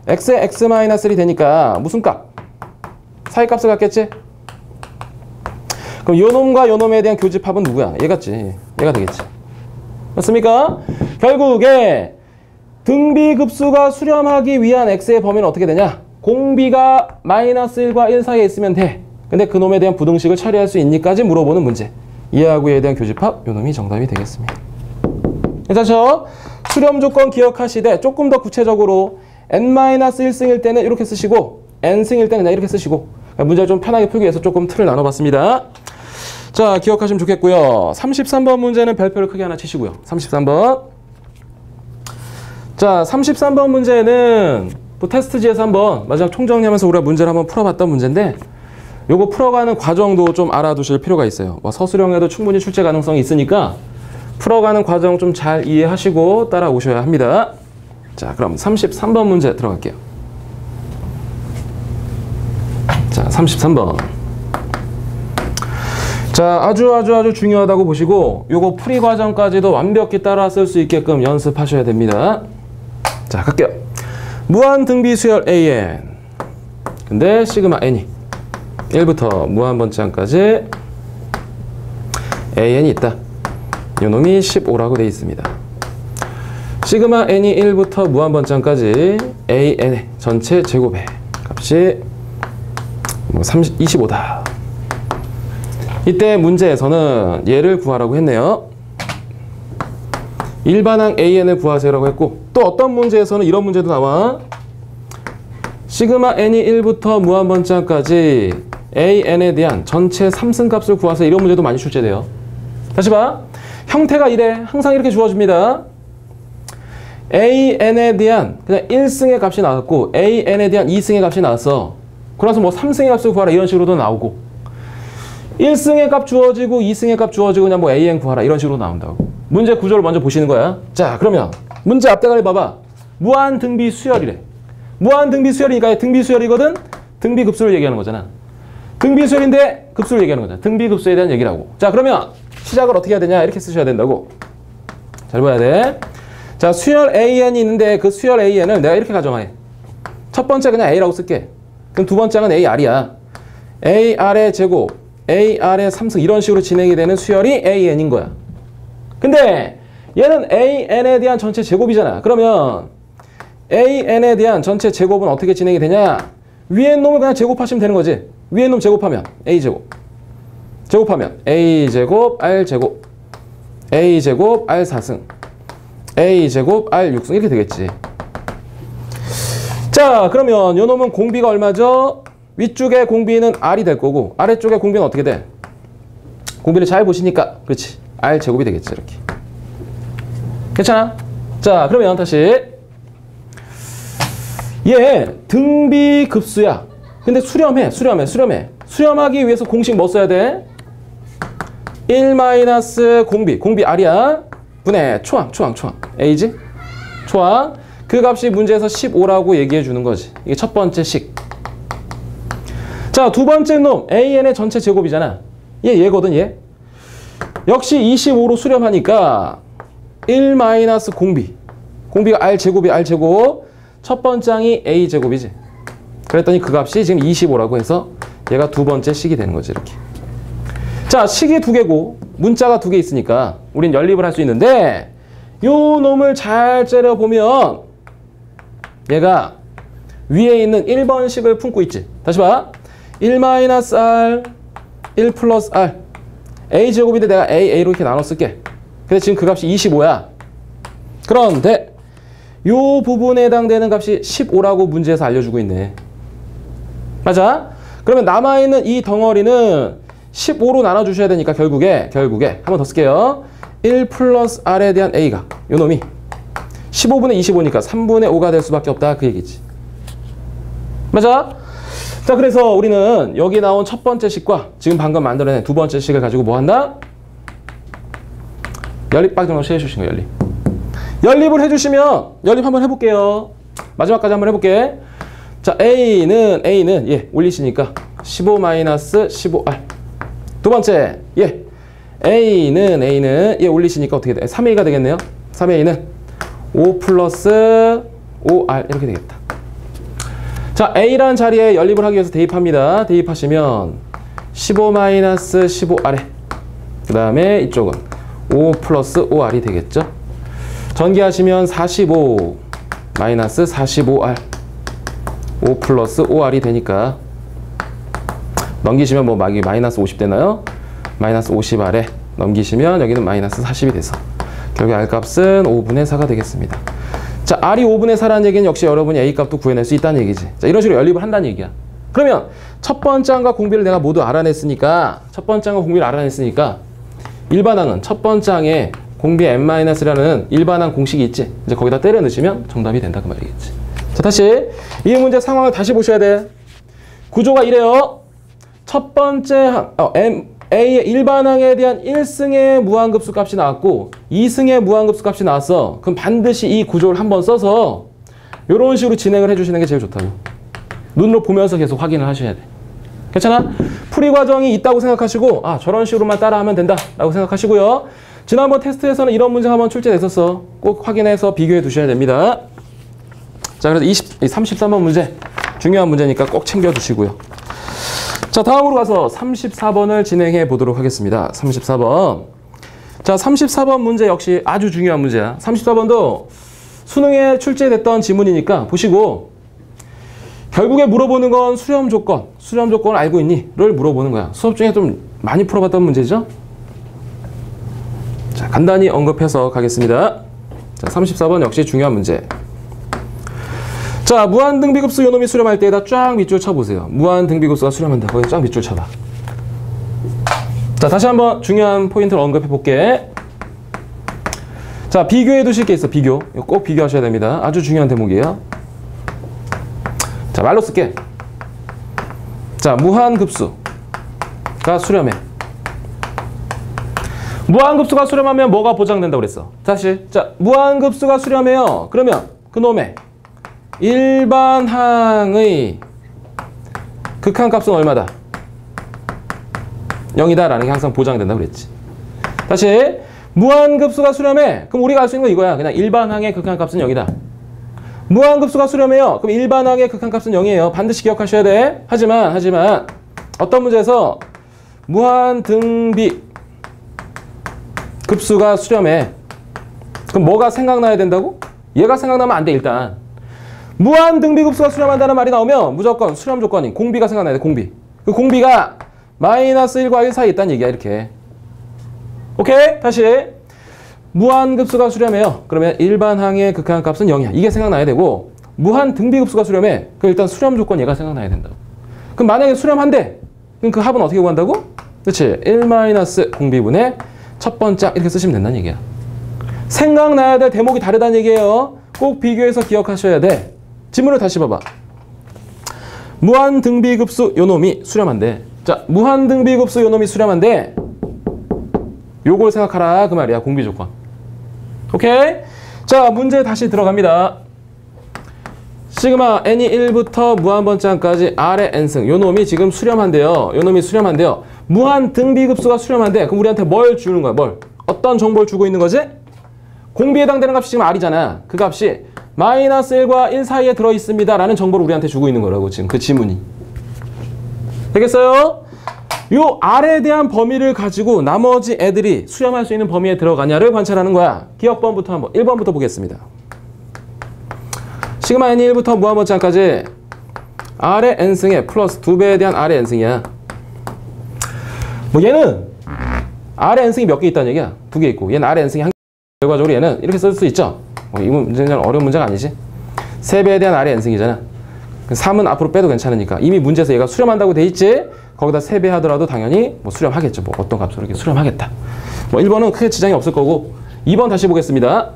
x에 x-1이 되니까 무슨 값? 사이값을 갖겠지? 그럼 요 놈과 요 놈에 대한 교집합은 누구야? 얘같지. 얘가 되겠지. 맞습니까? 결국에 등비급수가 수렴하기 위한 x의 범위는 어떻게 되냐? 공비가 -1과 1 사이에 있으면 돼. 근데 그 놈에 대한 부등식을 처리할 수 있니까지 물어보는 문제. 얘하고 얘에 대한 교집합, 요 놈이 정답이 되겠습니다. 괜찮죠? 수렴 조건 기억하시되 조금 더 구체적으로 n-1승일 때는 이렇게 쓰시고 n승일 때는 그냥 이렇게 쓰시고 문제를 좀 편하게 풀기 위해서 조금 틀을 나눠봤습니다. 자, 기억하시면 좋겠고요. 33번 문제는 별표를 크게 하나 치시고요. 33번. 자, 33번 문제는 또 테스트지에서 한번 마지막 총정리하면서 우리가 문제를 한번 풀어봤던 문제인데 요거 풀어가는 과정도 좀 알아두실 필요가 있어요. 뭐 서술형에도 충분히 출제 가능성이 있으니까 풀어가는 과정 좀 잘 이해하시고 따라오셔야 합니다. 자, 그럼 33번 문제 들어갈게요. 자, 33번. 자, 아주 중요하다고 보시고 요거 풀이 과정까지도 완벽히 따라 쓸 수 있게끔 연습하셔야 됩니다. 자, 갈게요. 무한 등비 수열 AN. 근데 시그마 N이 1부터 무한 번째항까지 AN이 있다. 요놈이 15라고 되어 있습니다. 시그마 N이 1부터 무한 번째항까지 AN의 전체 제곱의 값이 25다. 이때 문제에서는 얘를 구하라고 했네요. 일반항 AN을 구하세요라고 했고 또 어떤 문제에서는 이런 문제도 나와. 시그마 N이 1부터 무한 번째항까지 AN에 대한 전체 3승값을 구하세요. 이런 문제도 많이 출제돼요. 다시 봐. 형태가 이래. 항상 이렇게 주어집니다. AN에 대한 그냥 1승의 값이 나왔고 AN에 대한 2승의 값이 나왔어. 그래서 뭐 3승의 값을 구하라 이런 식으로도 나오고 1승의 값 주어지고 2승의 값 주어지고 그냥 뭐 AN 구하라 이런 식으로 나온다고. 문제 구조를 먼저 보시는 거야. 자, 그러면 문제 앞대가리 봐봐. 무한 등비 수열이래. 무한 등비 수열이니까 등비 수열이거든. 등비 급수를 얘기하는 거잖아. 등비 수열인데 급수를 얘기하는 거잖아. 등비 급수에 대한 얘기라고. 자, 그러면 시작을 어떻게 해야 되냐 이렇게 쓰셔야 된다고. 잘 봐야 돼. 자, 수열 AN이 있는데 그 수열 AN을 내가 이렇게 가정해. 첫 번째 그냥 A라고 쓸게. 그럼 두 번째는 AR이야. AR의 제곱, AR의 3승 이런 식으로 진행이 되는 수열이 AN인 거야. 근데 얘는 AN에 대한 전체 제곱이잖아. 그러면 AN에 대한 전체 제곱은 어떻게 진행이 되냐? 위에 놈을 그냥 제곱하시면 되는 거지. 위에 놈 제곱하면 A제곱. 제곱하면 A제곱, R제곱, A제곱, R4승, A제곱, R6승 이렇게 되겠지. 자, 그러면 요 놈은 공비가 얼마죠? 위쪽에 공비는 R이 될 거고 아래쪽에 공비는 어떻게 돼? 공비를 잘 보시니까 그렇지. R제곱이 되겠지. 이렇게. 괜찮아? 자, 그러면 다시 얘 등비 급수야. 근데 수렴해. 수렴하기 위해서 공식 뭐 써야 돼? 1 마이너스 공비 R이야. 분의 초항 A지? 초항. 그 값이 문제에서 15라고 얘기해 주는 거지. 이게 첫 번째 식. 자, 두 번째 놈 AN의 전체 제곱이잖아. 얘거든 얘. 역시 25로 수렴하니까 1 마이너스 공비가 R제곱. 첫 번째 항이 A제곱이지. 그랬더니 그 값이 지금 25라고 해서 얘가 두 번째 식이 되는 거지. 이렇게. 자, 식이 두 개고 문자가 두 개 있으니까 우린 연립을 할 수 있는데 요 놈을 잘 째려보면 얘가 위에 있는 1번 식을 품고 있지. 다시 봐. 1 마이너스 R, 1 플러스 R. A제곱인데 내가 A로 이렇게 나눠 쓸게. 근데 지금 그 값이 25야. 그런데 요 부분에 해당되는 값이 15라고 문제에서 알려주고 있네. 맞아? 그러면 남아있는 이 덩어리는 15로 나눠주셔야 되니까 결국에 한 번 더 쓸게요. 1 플러스 R에 대한 A가 요 놈이 15분의 25니까 3분의 5가 될 수밖에 없다 그 얘기지. 맞아? 자, 그래서 우리는 여기 나온 첫 번째 식과 지금 방금 만들어낸 두 번째 식을 가지고 뭐 한다? 연립 방정식 해주신 거예요. 연립을 해주시면 연립 한번 해볼게요. 마지막까지 한번 해볼게. 자, A는 올리시니까 15 마이너스 15R. 두 번째 A는 올리시니까 어떻게 돼? 3A가 되겠네요. 3A는 5 플러스 5R 이렇게 되겠다. 자, A라는 자리에 연립을 하기 위해서 대입합니다. 대입하시면 15 마이너스 15R에 그 다음에 이쪽은 5 플러스 5R이 되겠죠. 전개하시면 45 마이너스 45R 5 플러스 5R이 되니까 넘기시면 뭐 마이너스 50 되나요? 마이너스 50R에 넘기시면 여기는 마이너스 40이 돼서 결국 R값은 5분의 4가 되겠습니다. 자, R이 5분의 4라는 얘기는 역시 여러분이 A값도 구해낼 수 있다는 얘기지. 자, 이런 식으로 연립을 한다는 얘기야. 그러면 첫 번째 항과 공비를 내가 모두 알아냈으니까 일반항은 첫 번째 항에 공비 n-라는 일반항 공식이 있지. 이제 거기다 때려 넣으시면 정답이 된다 그 말이겠지. 자, 다시 이 문제 상황을 다시 보셔야 돼. 구조가 이래요. 첫 번째 항, A의 일반항에 대한 1승의 무한급수 값이 나왔고 2승의 무한급수 값이 나왔어. 그럼 반드시 이 구조를 한번 써서 이런 식으로 진행을 해주시는 게 제일 좋다고. 눈으로 보면서 계속 확인을 하셔야 돼. 괜찮아? 풀이 과정이 있다고 생각하시고 아 저런 식으로만 따라하면 된다 라고 생각하시고요. 지난번 테스트에서는 이런 문제가 한번 출제됐었어. 꼭 확인해서 비교해 두셔야 됩니다. 자, 그래서 33번 문제 중요한 문제니까 꼭 챙겨 두시고요. 자, 다음으로 가서 34번을 진행해 보도록 하겠습니다. 34번. 자, 34번 문제 역시 아주 중요한 문제야. 34번도 수능에 출제됐던 지문이니까 보시고 결국에 물어보는 건 수렴 조건을 알고 있니? 를 물어보는 거야. 수업 중에 좀 많이 풀어봤던 문제죠? 자, 간단히 언급해서 가겠습니다. 자, 34번 역시 중요한 문제. 자, 무한등비급수 요놈이 수렴할 때에다 쫙 밑줄 쳐보세요. 무한등비급수가 수렴한다. 거기 쫙 밑줄 쳐봐. 자, 다시 한번 중요한 포인트를 언급해 볼게. 자, 비교해 두실 게 있어. 비교. 이거 꼭 비교하셔야 됩니다. 아주 중요한 대목이에요. 자, 말로 쓸게. 자, 무한급수가 수렴해. 무한급수가 수렴하면 뭐가 보장된다고 그랬어? 다시. 자, 무한급수가 수렴해요. 그러면 그놈의 일반항의 극한값은 얼마다? 0이다 라는 게 항상 보장된다고 그랬지. 다시. 무한급수가 수렴해. 그럼 우리가 알 수 있는 건 이거야. 그냥 일반항의 극한값은 0이다. 무한급수가 수렴해요. 그럼 일반항의 극한값은 0이에요. 반드시 기억하셔야 돼. 하지만 어떤 문제에서 무한등비 급수가 수렴해. 그럼 뭐가 생각나야 된다고? 얘가 생각나면 안 돼. 일단 무한등비급수가 수렴한다는 말이 나오면 무조건 수렴 조건이 공비가 생각나야 돼. 공비. 그 공비가 -1과 1 사이에 있다는 얘기야. 이렇게. 오케이? 다시. 무한급수가 수렴해요. 그러면 일반항의 극한값은 0이야. 이게 생각나야 되고 무한등비급수가 수렴해. 그럼 일단 수렴 조건 얘가 생각나야 된다고. 그럼 만약에 수렴한대. 그럼 그 합은 어떻게 구한다고? 그렇지. 1 공비분의 첫 번째 이렇게 쓰시면 된다는 얘기야. 생각나야 될 대목이 다르다는 얘기예요. 꼭 비교해서 기억하셔야 돼. 지문을 다시 봐봐. 무한등비급수 요놈이 수렴한대. 자, 무한등비급수 요놈이 수렴한대. 요걸 생각하라 그 말이야. 공비 조건. 오케이? 자, 문제 다시 들어갑니다. 시그마 n이 1부터 무한번짝까지 r의 n승 요놈이 지금 수렴한대요. 요놈이 수렴한대요. 무한등비급수가 수렴한대. 그럼 우리한테 뭘 주는 거야? 뭘? 어떤 정보를 주고 있는 거지? 공비에 해당되는 값이 지금 r이잖아. 그 값이 -1과 1 사이에 들어있습니다 라는 정보를 우리한테 주고 있는 거라고 지금 그 지문이. 되겠어요? 요 r에 대한 범위를 가지고 나머지 애들이 수렴할 수 있는 범위에 들어가냐를 관찰하는 거야. 기억번부터 한번 1번부터 보겠습니다. 시그마 n이 1부터 무한번짝까지 r의 n승에 플러스 2배에 대한 r의 n승이야. 뭐 얘는 r의 n승이 몇 개 있다는 얘기야. 2개 있고 얘는 r의 n승이 한 개. 결과적으로 얘는 이렇게 쓸 수 있죠. 이 문제는 어려운 문제가 아니지. 3배에 대한 r의 n승이잖아. 3은 앞으로 빼도 괜찮으니까. 이미 문제에서 얘가 수렴한다고 돼 있지. 거기다 3배 하더라도 당연히 뭐 수렴하겠죠. 뭐 어떤 값으로 이렇게 수렴하겠다. 뭐 1번은 크게 지장이 없을 거고. 2번 다시 보겠습니다.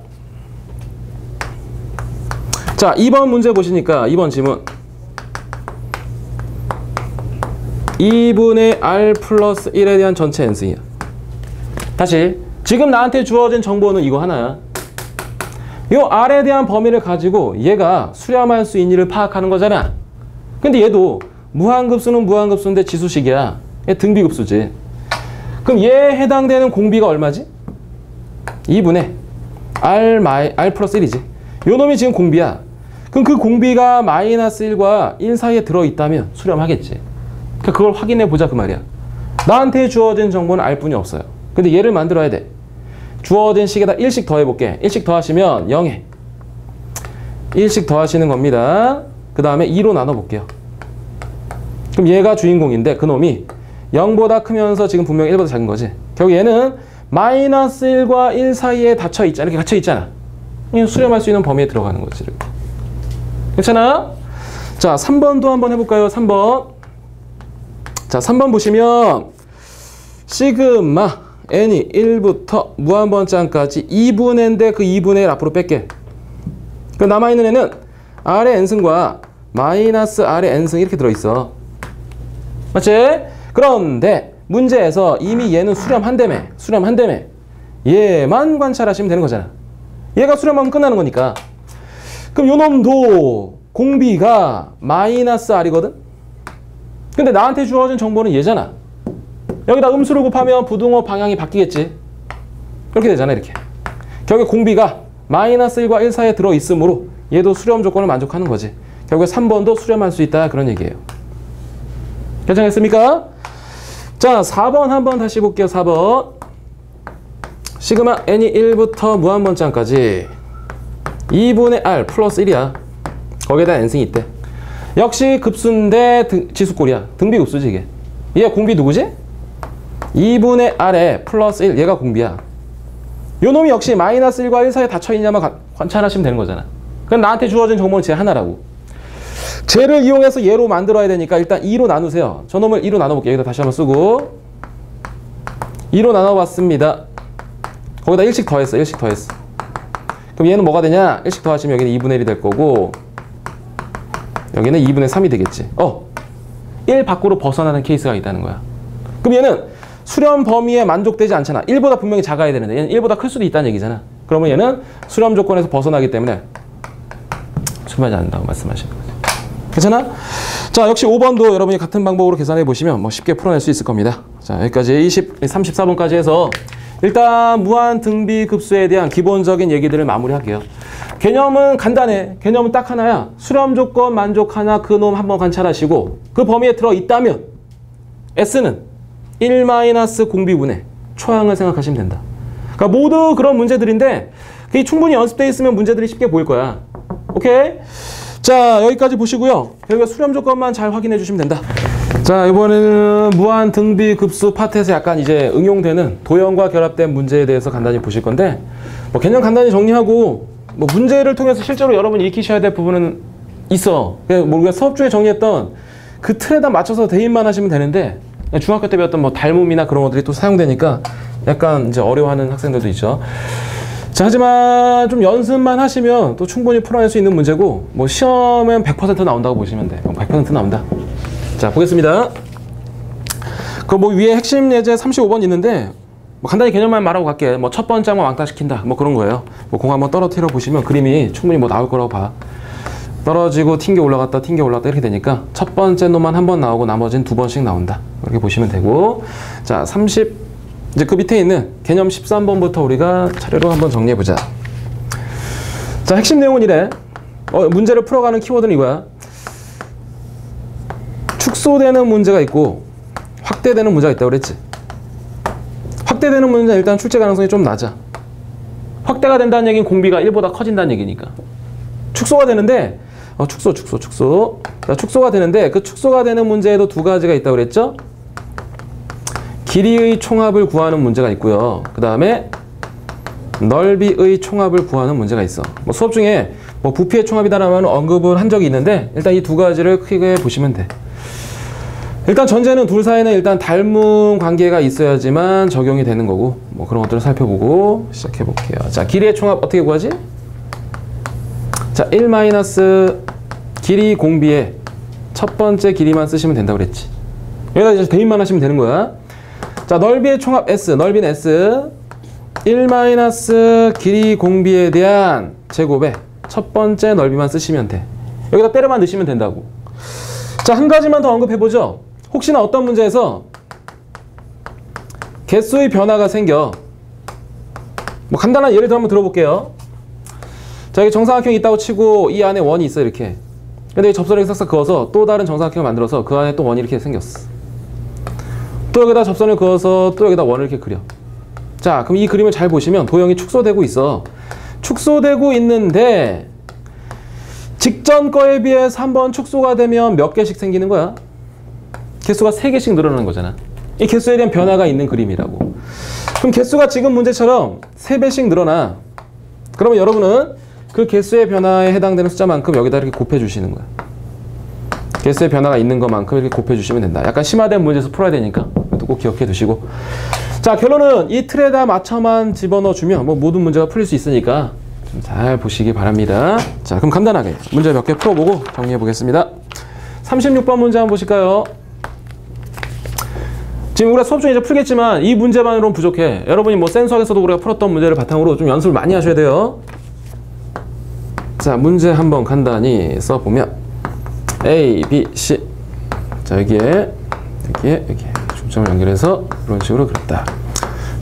자, 2번 문제 보시니까 2번 지문 2분의 r 플러스 1에 대한 전체 n승이야. 다시 지금 나한테 주어진 정보는 이거 하나야. 요 r에 대한 범위를 가지고 얘가 수렴할 수 있니를 파악하는 거잖아. 근데 얘도 무한급수는 무한급수인데 지수식이야. 얘 등비급수지. 그럼 얘에 해당되는 공비가 얼마지? 2분의 r 플러스 1이지. 요 놈이 지금 공비야. 그럼 그 공비가 -1과 1 사이에 들어있다면 수렴하겠지. 그러니까 그걸 확인해 보자 그 말이야. 나한테 주어진 정보는 r뿐이 없어요. 근데 얘를 만들어야 돼. 주어진 식에다 1씩 더해볼게. 1씩 더하시면 0에 1씩 더하시는 겁니다. 그 다음에 2로 나눠볼게요. 그럼 얘가 주인공인데 그놈이 0보다 크면서 지금 분명히 1보다 작은 거지. 결국 얘는 -1과 1 사이에 닫혀있잖아. 이렇게 갇혀있잖아. 수렴할 수 있는 범위에 들어가는 거지. 이렇게. 괜찮아? 자, 3번도 한번 해볼까요? 3번. 자, 3번 보시면 시그마 n이 1부터 무한번짝까지 2분의 n인데 그 2분의 1 앞으로 뺄게. 그 남아있는 n은 r의 n승과 마이너스 r의 n승 이렇게 들어있어. 맞지? 그런데 문제에서 이미 얘는 수렴한다며. 수렴한다며. 얘만 관찰하시면 되는 거잖아. 얘가 수렴하면 끝나는 거니까. 그럼 요놈도 공비가 마이너스 r이거든? 근데 나한테 주어진 정보는 얘잖아. 여기다 음수를 곱하면 부등호 방향이 바뀌겠지. 이렇게 되잖아, 이렇게. 결국에 공비가 마이너스 1과 1 사이에 들어있으므로 얘도 수렴 조건을 만족하는 거지. 결국에 3번도 수렴할 수 있다, 그런 얘기예요. 결정했습니까? 자, 4번 한번 다시 볼게요. 4번. 시그마 n이 1부터 무한번짝까지 2분의 r 플러스 1이야. 거기에다 n승이 있대. 역시 급수인데 지수꼴이야. 등비급수지 이게. 얘 공비 누구지? 2분의 r에 플러스 1. 얘가 공비야. 요 놈이 역시 마이너스 1과 1 사이에 닫혀있냐만 관찰하시면 되는 거잖아. 그럼 나한테 주어진 정보는 쟤 하나라고. 쟤를 이용해서 얘로 만들어야 되니까 일단 2로 나누세요. 저놈을 2로 나눠볼게요. 여기다 다시 한번 쓰고 2로 나눠봤습니다. 거기다 1씩 더했어. 1씩 더했어. 그럼 얘는 뭐가 되냐? 1씩 더하시면 여기는 2분의 1이 될 거고 여기는 2분의 3이 되겠지. 1 밖으로 벗어나는 케이스가 있다는 거야. 그럼 얘는 수렴 범위에 만족되지 않잖아. 1보다 분명히 작아야 되는데 얘는 1보다 클 수도 있다는 얘기잖아. 그러면 얘는 수렴 조건에서 벗어나기 때문에 수렴하지 않는다고 말씀하시는 거죠. 괜찮아? 자, 역시 5번도 여러분이 같은 방법으로 계산해 보시면 뭐 쉽게 풀어낼 수 있을 겁니다. 자, 여기까지 34번까지 해서 일단 무한 등비 급수에 대한 기본적인 얘기들을 마무리할게요. 개념은 간단해. 개념은 딱 하나야. 수렴 조건 만족하나 그 놈 한번 관찰하시고 그 범위에 들어있다면 S는 1-공비분의 초항을 생각하시면 된다. 그러니까 모두 그런 문제들인데 그게 충분히 연습되어 있으면 문제들이 쉽게 보일 거야. 오케이? 자, 여기까지 보시고요. 여기가 수렴 조건만 잘 확인해 주시면 된다. 자, 이번에는 무한 등비 급수 파트에서 약간 이제 응용되는 도형과 결합된 문제에 대해서 간단히 보실 건데 뭐 개념 간단히 정리하고 뭐 문제를 통해서 실제로 여러분이 익히셔야 될 부분은 있어. 뭐 우리가 수업 중에 정리했던 그 틀에다 맞춰서 대입만 하시면 되는데 중학교 때 배웠던 뭐 닮음이나 그런 것들이 또 사용되니까 약간 이제 어려워하는 학생들도 있죠. 자, 하지만 좀 연습만 하시면 또 충분히 풀어낼 수 있는 문제고 뭐 시험엔 100% 나온다고 보시면 돼. 100% 나온다. 자, 보겠습니다. 그 뭐 위에 핵심 예제 35번 있는데 뭐 간단히 개념만 말하고 갈게. 뭐 첫 번째만 왕따시킨다. 뭐 그런 거예요. 뭐 공 한번 떨어뜨려 보시면 그림이 충분히 뭐 나올 거라고 봐. 떨어지고 튕겨 올라갔다 튕겨 올라갔다 이렇게 되니까 첫 번째 놈만 한 번 나오고 나머지는 2번씩 나온다. 이렇게 보시면 되고. 자, 이제 그 밑에 있는 개념 13번부터 우리가 차례로 한번 정리해 보자. 자, 핵심 내용은 이래. 문제를 풀어가는 키워드는 이거야. 축소되는 문제가 있고 확대되는 문제가 있다고 그랬지. 확대되는 문제는 일단 출제 가능성이 좀 낮아. 확대가 된다는 얘기는 공비가 1보다 커진다는 얘기니까. 축소가 되는데 축소. 자, 축소가 되는데 그 축소가 되는 문제에도 두 가지가 있다고 그랬죠. 길이의 총합을 구하는 문제가 있고요. 그 다음에 넓이의 총합을 구하는 문제가 있어. 뭐 수업 중에 뭐 부피의 총합이다라는 언급을 한 적이 있는데 일단 이 두 가지를 크게 보시면 돼. 일단 전제는 둘 사이는 일단 닮은 관계가 있어야지만 적용이 되는 거고 뭐 그런 것들을 살펴보고 시작해 볼게요. 자, 길이의 총합 어떻게 구하지? 자, 1 마이너스 길이 공비의 첫 번째 길이만 쓰시면 된다고 그랬지. 여기다 이제 대입만 하시면 되는 거야. 자, 넓이의 총합 S, 넓이는 S 1 마이너스 길이 공비에 대한 제곱에 첫 번째 넓이만 쓰시면 돼. 여기다 때려만 넣으시면 된다고. 자, 한 가지만 더 언급해보죠. 혹시나 어떤 문제에서 개수의 변화가 생겨. 뭐 간단한 예를 들어 한번 들어볼게요. 자, 여기 정사각형이 있다고 치고 이 안에 원이 있어 이렇게. 근데 이 접선을 싹싹 그어서 또 다른 정사각형을 만들어서 그 안에 또 원이 이렇게 생겼어. 또 여기다 접선을 그어서 또 여기다 원을 이렇게 그려. 자, 그럼 이 그림을 잘 보시면 도형이 축소되고 있어. 축소되고 있는데 직전 거에 비해서 한번 축소가 되면 몇 개씩 생기는 거야? 개수가 3개씩 늘어나는 거잖아. 이 개수에 대한 변화가 있는 그림이라고. 그럼 개수가 지금 문제처럼 3배씩 늘어나. 그러면 여러분은 그 개수의 변화에 해당되는 숫자만큼 여기다 이렇게 곱해 주시는 거야. 개수의 변화가 있는 것만큼 이렇게 곱해주시면 된다. 약간 심화된 문제에서 풀어야 되니까 이것도 꼭 기억해 두시고. 자, 결론은 이 틀에다 맞춰만 집어넣어주면 뭐 모든 문제가 풀릴 수 있으니까 좀 잘 보시기 바랍니다. 자, 그럼 간단하게 문제 몇 개 풀어보고 정리해 보겠습니다. 36번 문제 한번 보실까요? 지금 우리가 수업 중에 이제 풀겠지만 이 문제만으로는 부족해. 여러분이 뭐 센수학에서도 우리가 풀었던 문제를 바탕으로 좀 연습을 많이 하셔야 돼요. 자, 문제 한번 간단히 써보면 A, B, C. 자, 여기에 중점을 연결해서 이런 식으로 그렸다.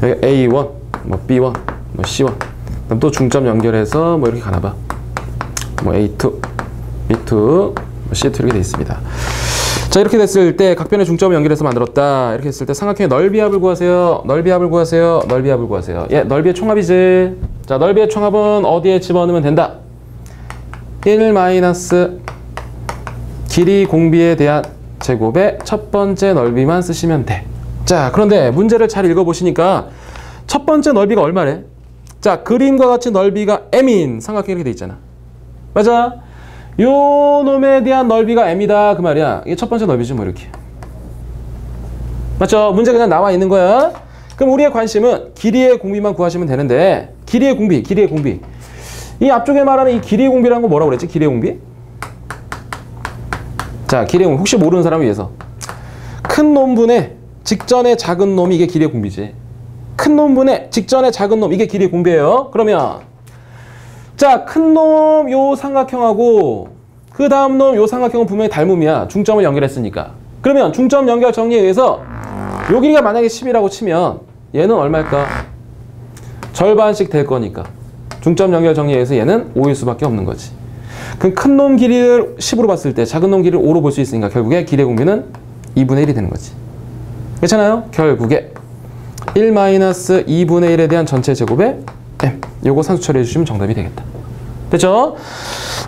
여기 A1, 뭐 B1, 뭐 C1. 그다음 또 중점 연결해서 뭐 이렇게 가나봐. 뭐 A2, B2, 뭐 C2 이렇게 돼 있습니다. 자, 이렇게 됐을 때 각변의 중점을 연결해서 만들었다. 이렇게 했을 때 삼각형의 넓이합을 구하세요. 넓이합을 구하세요. 넓이합을 구하세요. 예, 넓이의 총합이지. 자, 넓이의 총합은 어디에 집어넣으면 된다? 1 마이너스 길이 공비에 대한 제곱의 첫 번째 넓이만 쓰시면 돼. 자, 그런데 문제를 잘 읽어보시니까 첫 번째 넓이가 얼마래? 자, 그림과 같이 넓이가 m인 삼각형이 이렇게 돼 있잖아. 맞아? 요 놈에 대한 넓이가 m이다 그 말이야. 이게 첫 번째 넓이지 뭐 이렇게. 맞죠? 문제 그냥 나와 있는 거야. 그럼 우리의 관심은 길이의 공비만 구하시면 되는데 길이의 공비. 이 앞쪽에 말하는 이 길이의 공비라는 거 뭐라고 그랬지? 길이의 공비? 자, 길이의 공비. 혹시 모르는 사람을 위해서. 큰 놈분의 직전의 작은 놈이 이게 길이의 공비지. 큰 놈분의 직전의 작은 놈 이게 길이의 공비예요. 그러면 자, 큰 놈 요 삼각형하고 그 다음 놈 요 삼각형은 분명히 닮음이야. 중점을 연결했으니까. 그러면 중점 연결 정리에 의해서 요 길이가 만약에 10이라고 치면 얘는 얼마일까? 절반씩 될 거니까. 중점 연결 정리에 의해서 얘는 5일 수밖에 없는 거지. 그럼 큰 놈 길이를 10으로 봤을 때 작은 놈 길이를 5로 볼 수 있으니까 결국에 길이의 공비는 2분의 1이 되는 거지. 괜찮아요? 결국에 1-2분의 1에 대한 전체 제곱에 m. 요거 산수 처리해 주시면 정답이 되겠다. 됐죠?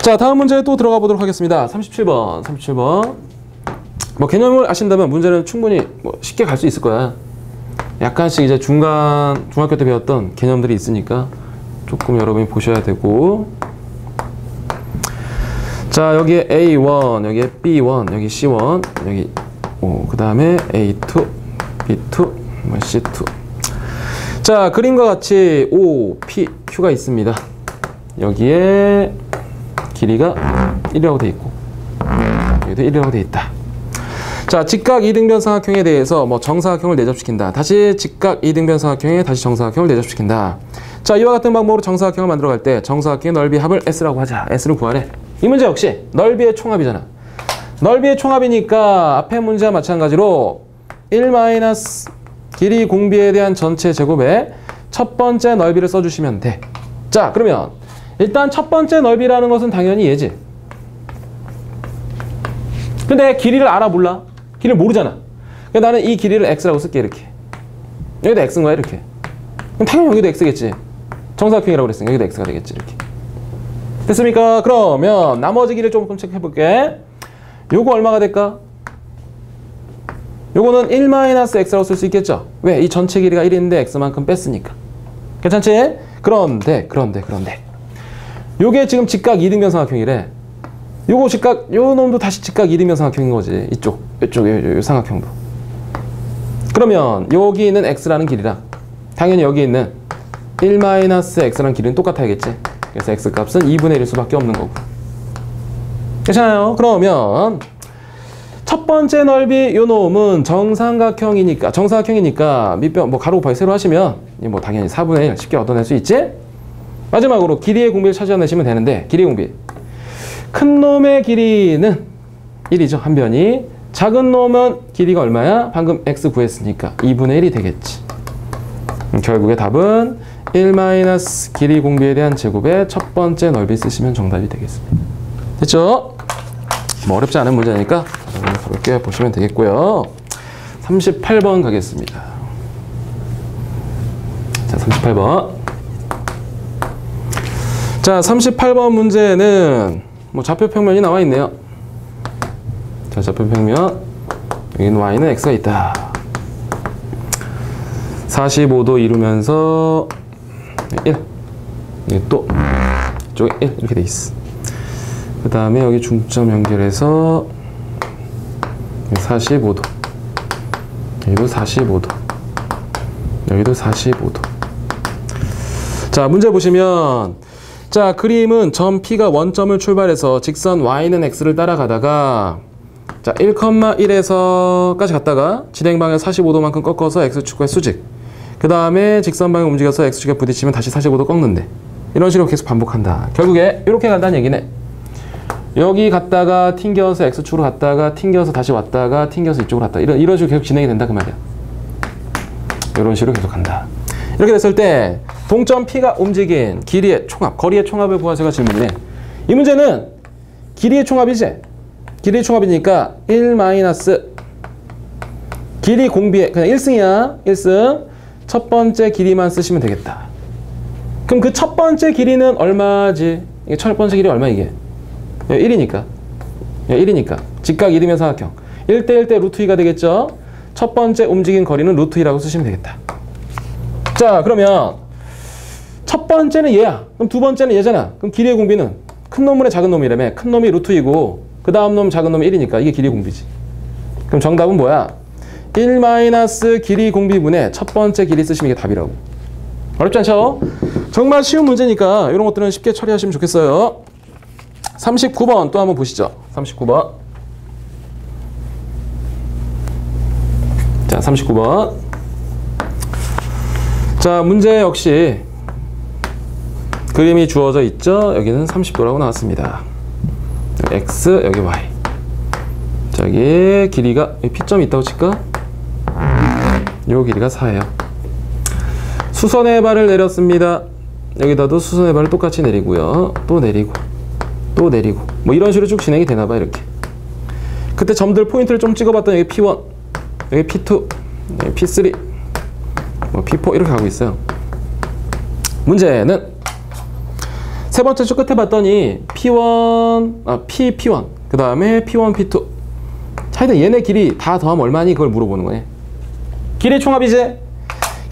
자, 다음 문제 또 들어가 보도록 하겠습니다. 37번. 뭐 개념을 아신다면 문제는 충분히 뭐 쉽게 갈 수 있을 거야. 약간씩 이제 중학교 때 배웠던 개념들이 있으니까 조금 여러분이 보셔야 되고. 자, 여기에 A1, 여기에 B1, 여기 C1, 여기 그 다음에 A2, B2, C2. 자, 그림과 같이 O, P, Q가 있습니다. 여기에 길이가 1이라고 돼 있고 여기도 1이라고 돼 있다. 자, 직각 이등변 삼각형에 대해서 뭐 정사각형을 내접시킨다. 다시 직각 이등변 삼각형에 다시 정사각형을 내접시킨다. 자, 이와 같은 방법으로 정사각형을 만들어갈 때 정사각형의 넓이 합을 S라고 하자. S를 구하래. 이 문제 역시 넓이의 총합이잖아. 넓이의 총합이니까 앞에 문제와 마찬가지로 1 마이너스 길이 공비에 대한 전체 제곱에 첫 번째 넓이를 써주시면 돼. 자, 그러면 일단 첫 번째 넓이라는 것은 당연히 얘지. 근데 길이를 알아 몰라? 길이를 모르잖아. 그러니까 나는 이 길이를 x라고 쓸게. 이렇게. 여기도 x인 거야 이렇게. 그럼 당연히 여기도 x겠지. 정사각형이라고 그랬으니까 여기도 x가 되겠지. 이렇게. 됐습니까? 그러면 나머지 길이를 조금 체크해볼게. 요거 얼마가 될까? 요거는 1-x라고 쓸 수 있겠죠? 왜? 이 전체 길이가 1인데 x만큼 뺐으니까. 괜찮지? 그런데 요게 지금 직각 이등변 삼각형이래. 요거 직각, 요 놈도 다시 직각 이등변 삼각형인 거지. 이쪽 요 삼각형도. 그러면 여기 있는 x라는 길이랑 당연히 여기 있는 1-x라는 길이는 똑같아야겠지. 그래서 x 값은 2분의 1일 수밖에 없는 거고. 괜찮아요? 그러면 첫 번째 넓이 요 놈은 정삼각형이니까 밑변 뭐 가로 곱하기 세로 하시면 뭐 당연히 4분의 1 쉽게 얻어낼 수 있지? 마지막으로 길이의 공비를 찾아내시면 되는데 길이의 공비. 큰 놈의 길이는 1이죠. 한 변이. 작은 놈은 길이가 얼마야? 방금 x 구했으니까 2분의 1이 되겠지. 결국에 답은 1 마이너스 길이 공비에 대한 제곱의 첫 번째 넓이 쓰시면 정답이 되겠습니다. 됐죠? 뭐 어렵지 않은 문제니까 가볍게 보시면 되겠고요. 38번 가겠습니다. 자, 38번. 자, 38번 문제는 뭐 좌표평면이 나와 있네요. 자, 좌표평면. 여기는 y는 x가 있다. 45도 이루면서 1. 여기 또 이쪽에 1 이렇게 돼 있어. 그 다음에 여기 중점 연결해서 45도. 여기도 45도. 여기도 45도. 자, 문제 보시면, 자, 그림은 점 P가 원점을 출발해서 직선 y는 x를 따라가다가, 자, 1,1에서까지 갔다가 진행 방향 45도만큼 꺾어서 x축과 수직. 그 다음에 직선 방향 움직여서 x축에 부딪히면 다시 45도 꺾는데. 이런 식으로 계속 반복한다. 결국에 이렇게 간다는 얘기네. 여기 갔다가 튕겨서 x축으로 갔다가 튕겨서 다시 왔다가 튕겨서 이쪽으로 갔다. 이런 식으로 계속 진행이 된다 그 말이야. 이런 식으로 계속 간다. 이렇게 됐을 때 동점 P가 움직인 길이의 총합, 거리의 총합을 구하세요가 질문이네. 이 문제는 길이의 총합이지? 길이의 총합이니까 1 마이너스 길이 공비의 그냥 1승이야. 1승. 첫 번째 길이만 쓰시면 되겠다. 그럼 그 첫 번째 길이는 얼마지? 이게 첫 번째 길이 얼마 이게? 1이니까. 1이니까. 직각 1이면 사각형. 1대 1대 루트 2가 되겠죠? 첫 번째 움직인 거리는 루트 2라고 쓰시면 되겠다. 자, 그러면 첫 번째는 얘야. 그럼 두 번째는 얘잖아. 그럼 길이의 공비는 큰 놈분의 작은 놈이라며. 큰 놈이 루트 2고 그 다음 놈 작은 놈이 1이니까 이게 길이의 공비지. 그럼 정답은 뭐야? 1 마이너스 길이 공비분의 첫 번째 길이 쓰시면 이게 답이라고. 어렵지 않죠? 정말 쉬운 문제니까 이런 것들은 쉽게 처리하시면 좋겠어요. 39번 또 한번 보시죠. 39번. 자, 39번. 자, 문제 역시 그림이 주어져 있죠. 여기는 30도라고 나왔습니다. X, 여기 Y. 자, 여기 길이가 P점이 있다고 칠까? 요 길이가 4예요. 수선의 발을 내렸습니다. 여기다도 수선의 발을 똑같이 내리고요. 또 내리고 또 내리고 뭐 이런 식으로 쭉 진행이 되나봐. 이렇게 그때 점들 포인트를 좀 찍어봤더니 여기 P1, 여기 P2, 여기 P3, 뭐 P4 이렇게 가고 있어요. 문제는 세 번째 줄 끝에 봤더니 P1, P1 그 다음에 P1, P2 하여튼 얘네 길이 다 더하면 얼마니 그걸 물어보는 거네. 길이의 총합이지?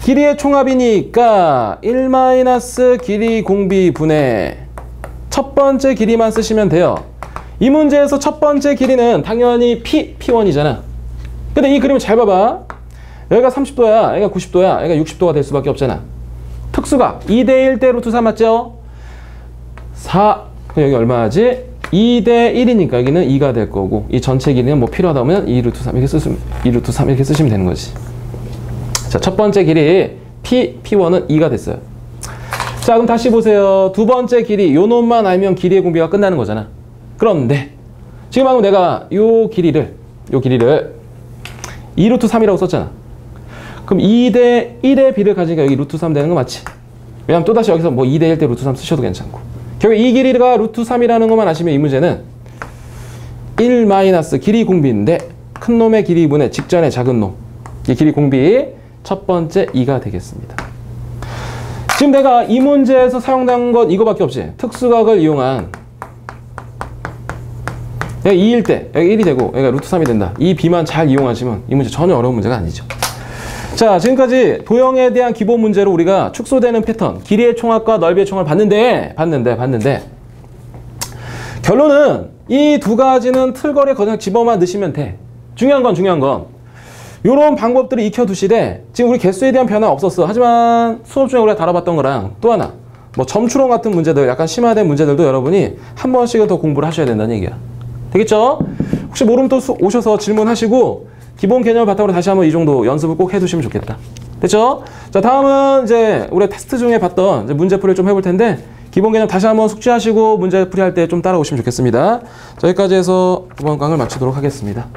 길이의 총합이니까 1 마이너스 길이 공비 분의 첫 번째 길이만 쓰시면 돼요. 이 문제에서 첫 번째 길이는 당연히 P1이잖아. 근데 이 그림을 잘 봐봐. 여기가 30도야, 여기가 90도야, 여기가 60도가 될 수밖에 없잖아. 특수가 2대 1대 루트 3 맞죠? 4, 여기 얼마지? 2대 1이니까 여기는 2가 될 거고 이 전체 길이는 뭐 필요하다면 2 루트 3 이렇게 쓰시면 2 루트 3 이렇게 쓰시면 되는 거지. 자, 첫 번째 길이 P1은 2가 됐어요. 자, 그럼 다시 보세요. 두 번째 길이 요 놈만 알면 길이의 공비가 끝나는 거잖아. 그런데 지금 방금 내가 요 길이를 2 루트 3이라고 썼잖아. 그럼 2대 1의 비를 가지니까 여기 루트 3 되는 거 맞지? 왜냐면 또다시 여기서 뭐 2대 1대 루트 3 쓰셔도 괜찮고. 결국 이 길이가 루트 3이라는 것만 아시면 이 문제는 1 마이너스 길이 공비인데 큰 놈의 길이 분의 직전의 작은 놈. 이 길이 공비 첫 번째 2가 되겠습니다. 지금 내가 이 문제에서 사용한 건 이거밖에 없지. 특수각을 이용한 여기 2일 때 여기 1이 되고 여기가 루트 3이 된다. 이 비만 잘 이용하시면 이 문제 전혀 어려운 문제가 아니죠. 자, 지금까지 도형에 대한 기본 문제로 우리가 축소되는 패턴, 길이의 총합과 넓이의 총합을 봤는데 결론은 이 두 가지는 틀거리에 그냥 집어만 넣으시면 돼. 중요한 건 요런 방법들을 익혀두시되 지금 우리 개수에 대한 변화 없었어. 하지만 수업 중에 우리가 다뤄봤던 거랑 또 하나 뭐 점추론 같은 문제들, 약간 심화된 문제들도 여러분이 한 번씩은 더 공부를 하셔야 된다는 얘기야. 되겠죠? 혹시 모르면 또 오셔서 질문하시고 기본 개념을 바탕으로 다시 한번 이 정도 연습을 꼭 해두시면 좋겠다. 됐죠? 자, 다음은 이제 우리 테스트 중에 봤던 이제 문제풀이를 좀 해볼 텐데 기본 개념 다시 한번 숙지하시고 문제풀이 할 때 좀 따라오시면 좋겠습니다. 자, 여기까지 해서 이번 강을 마치도록 하겠습니다.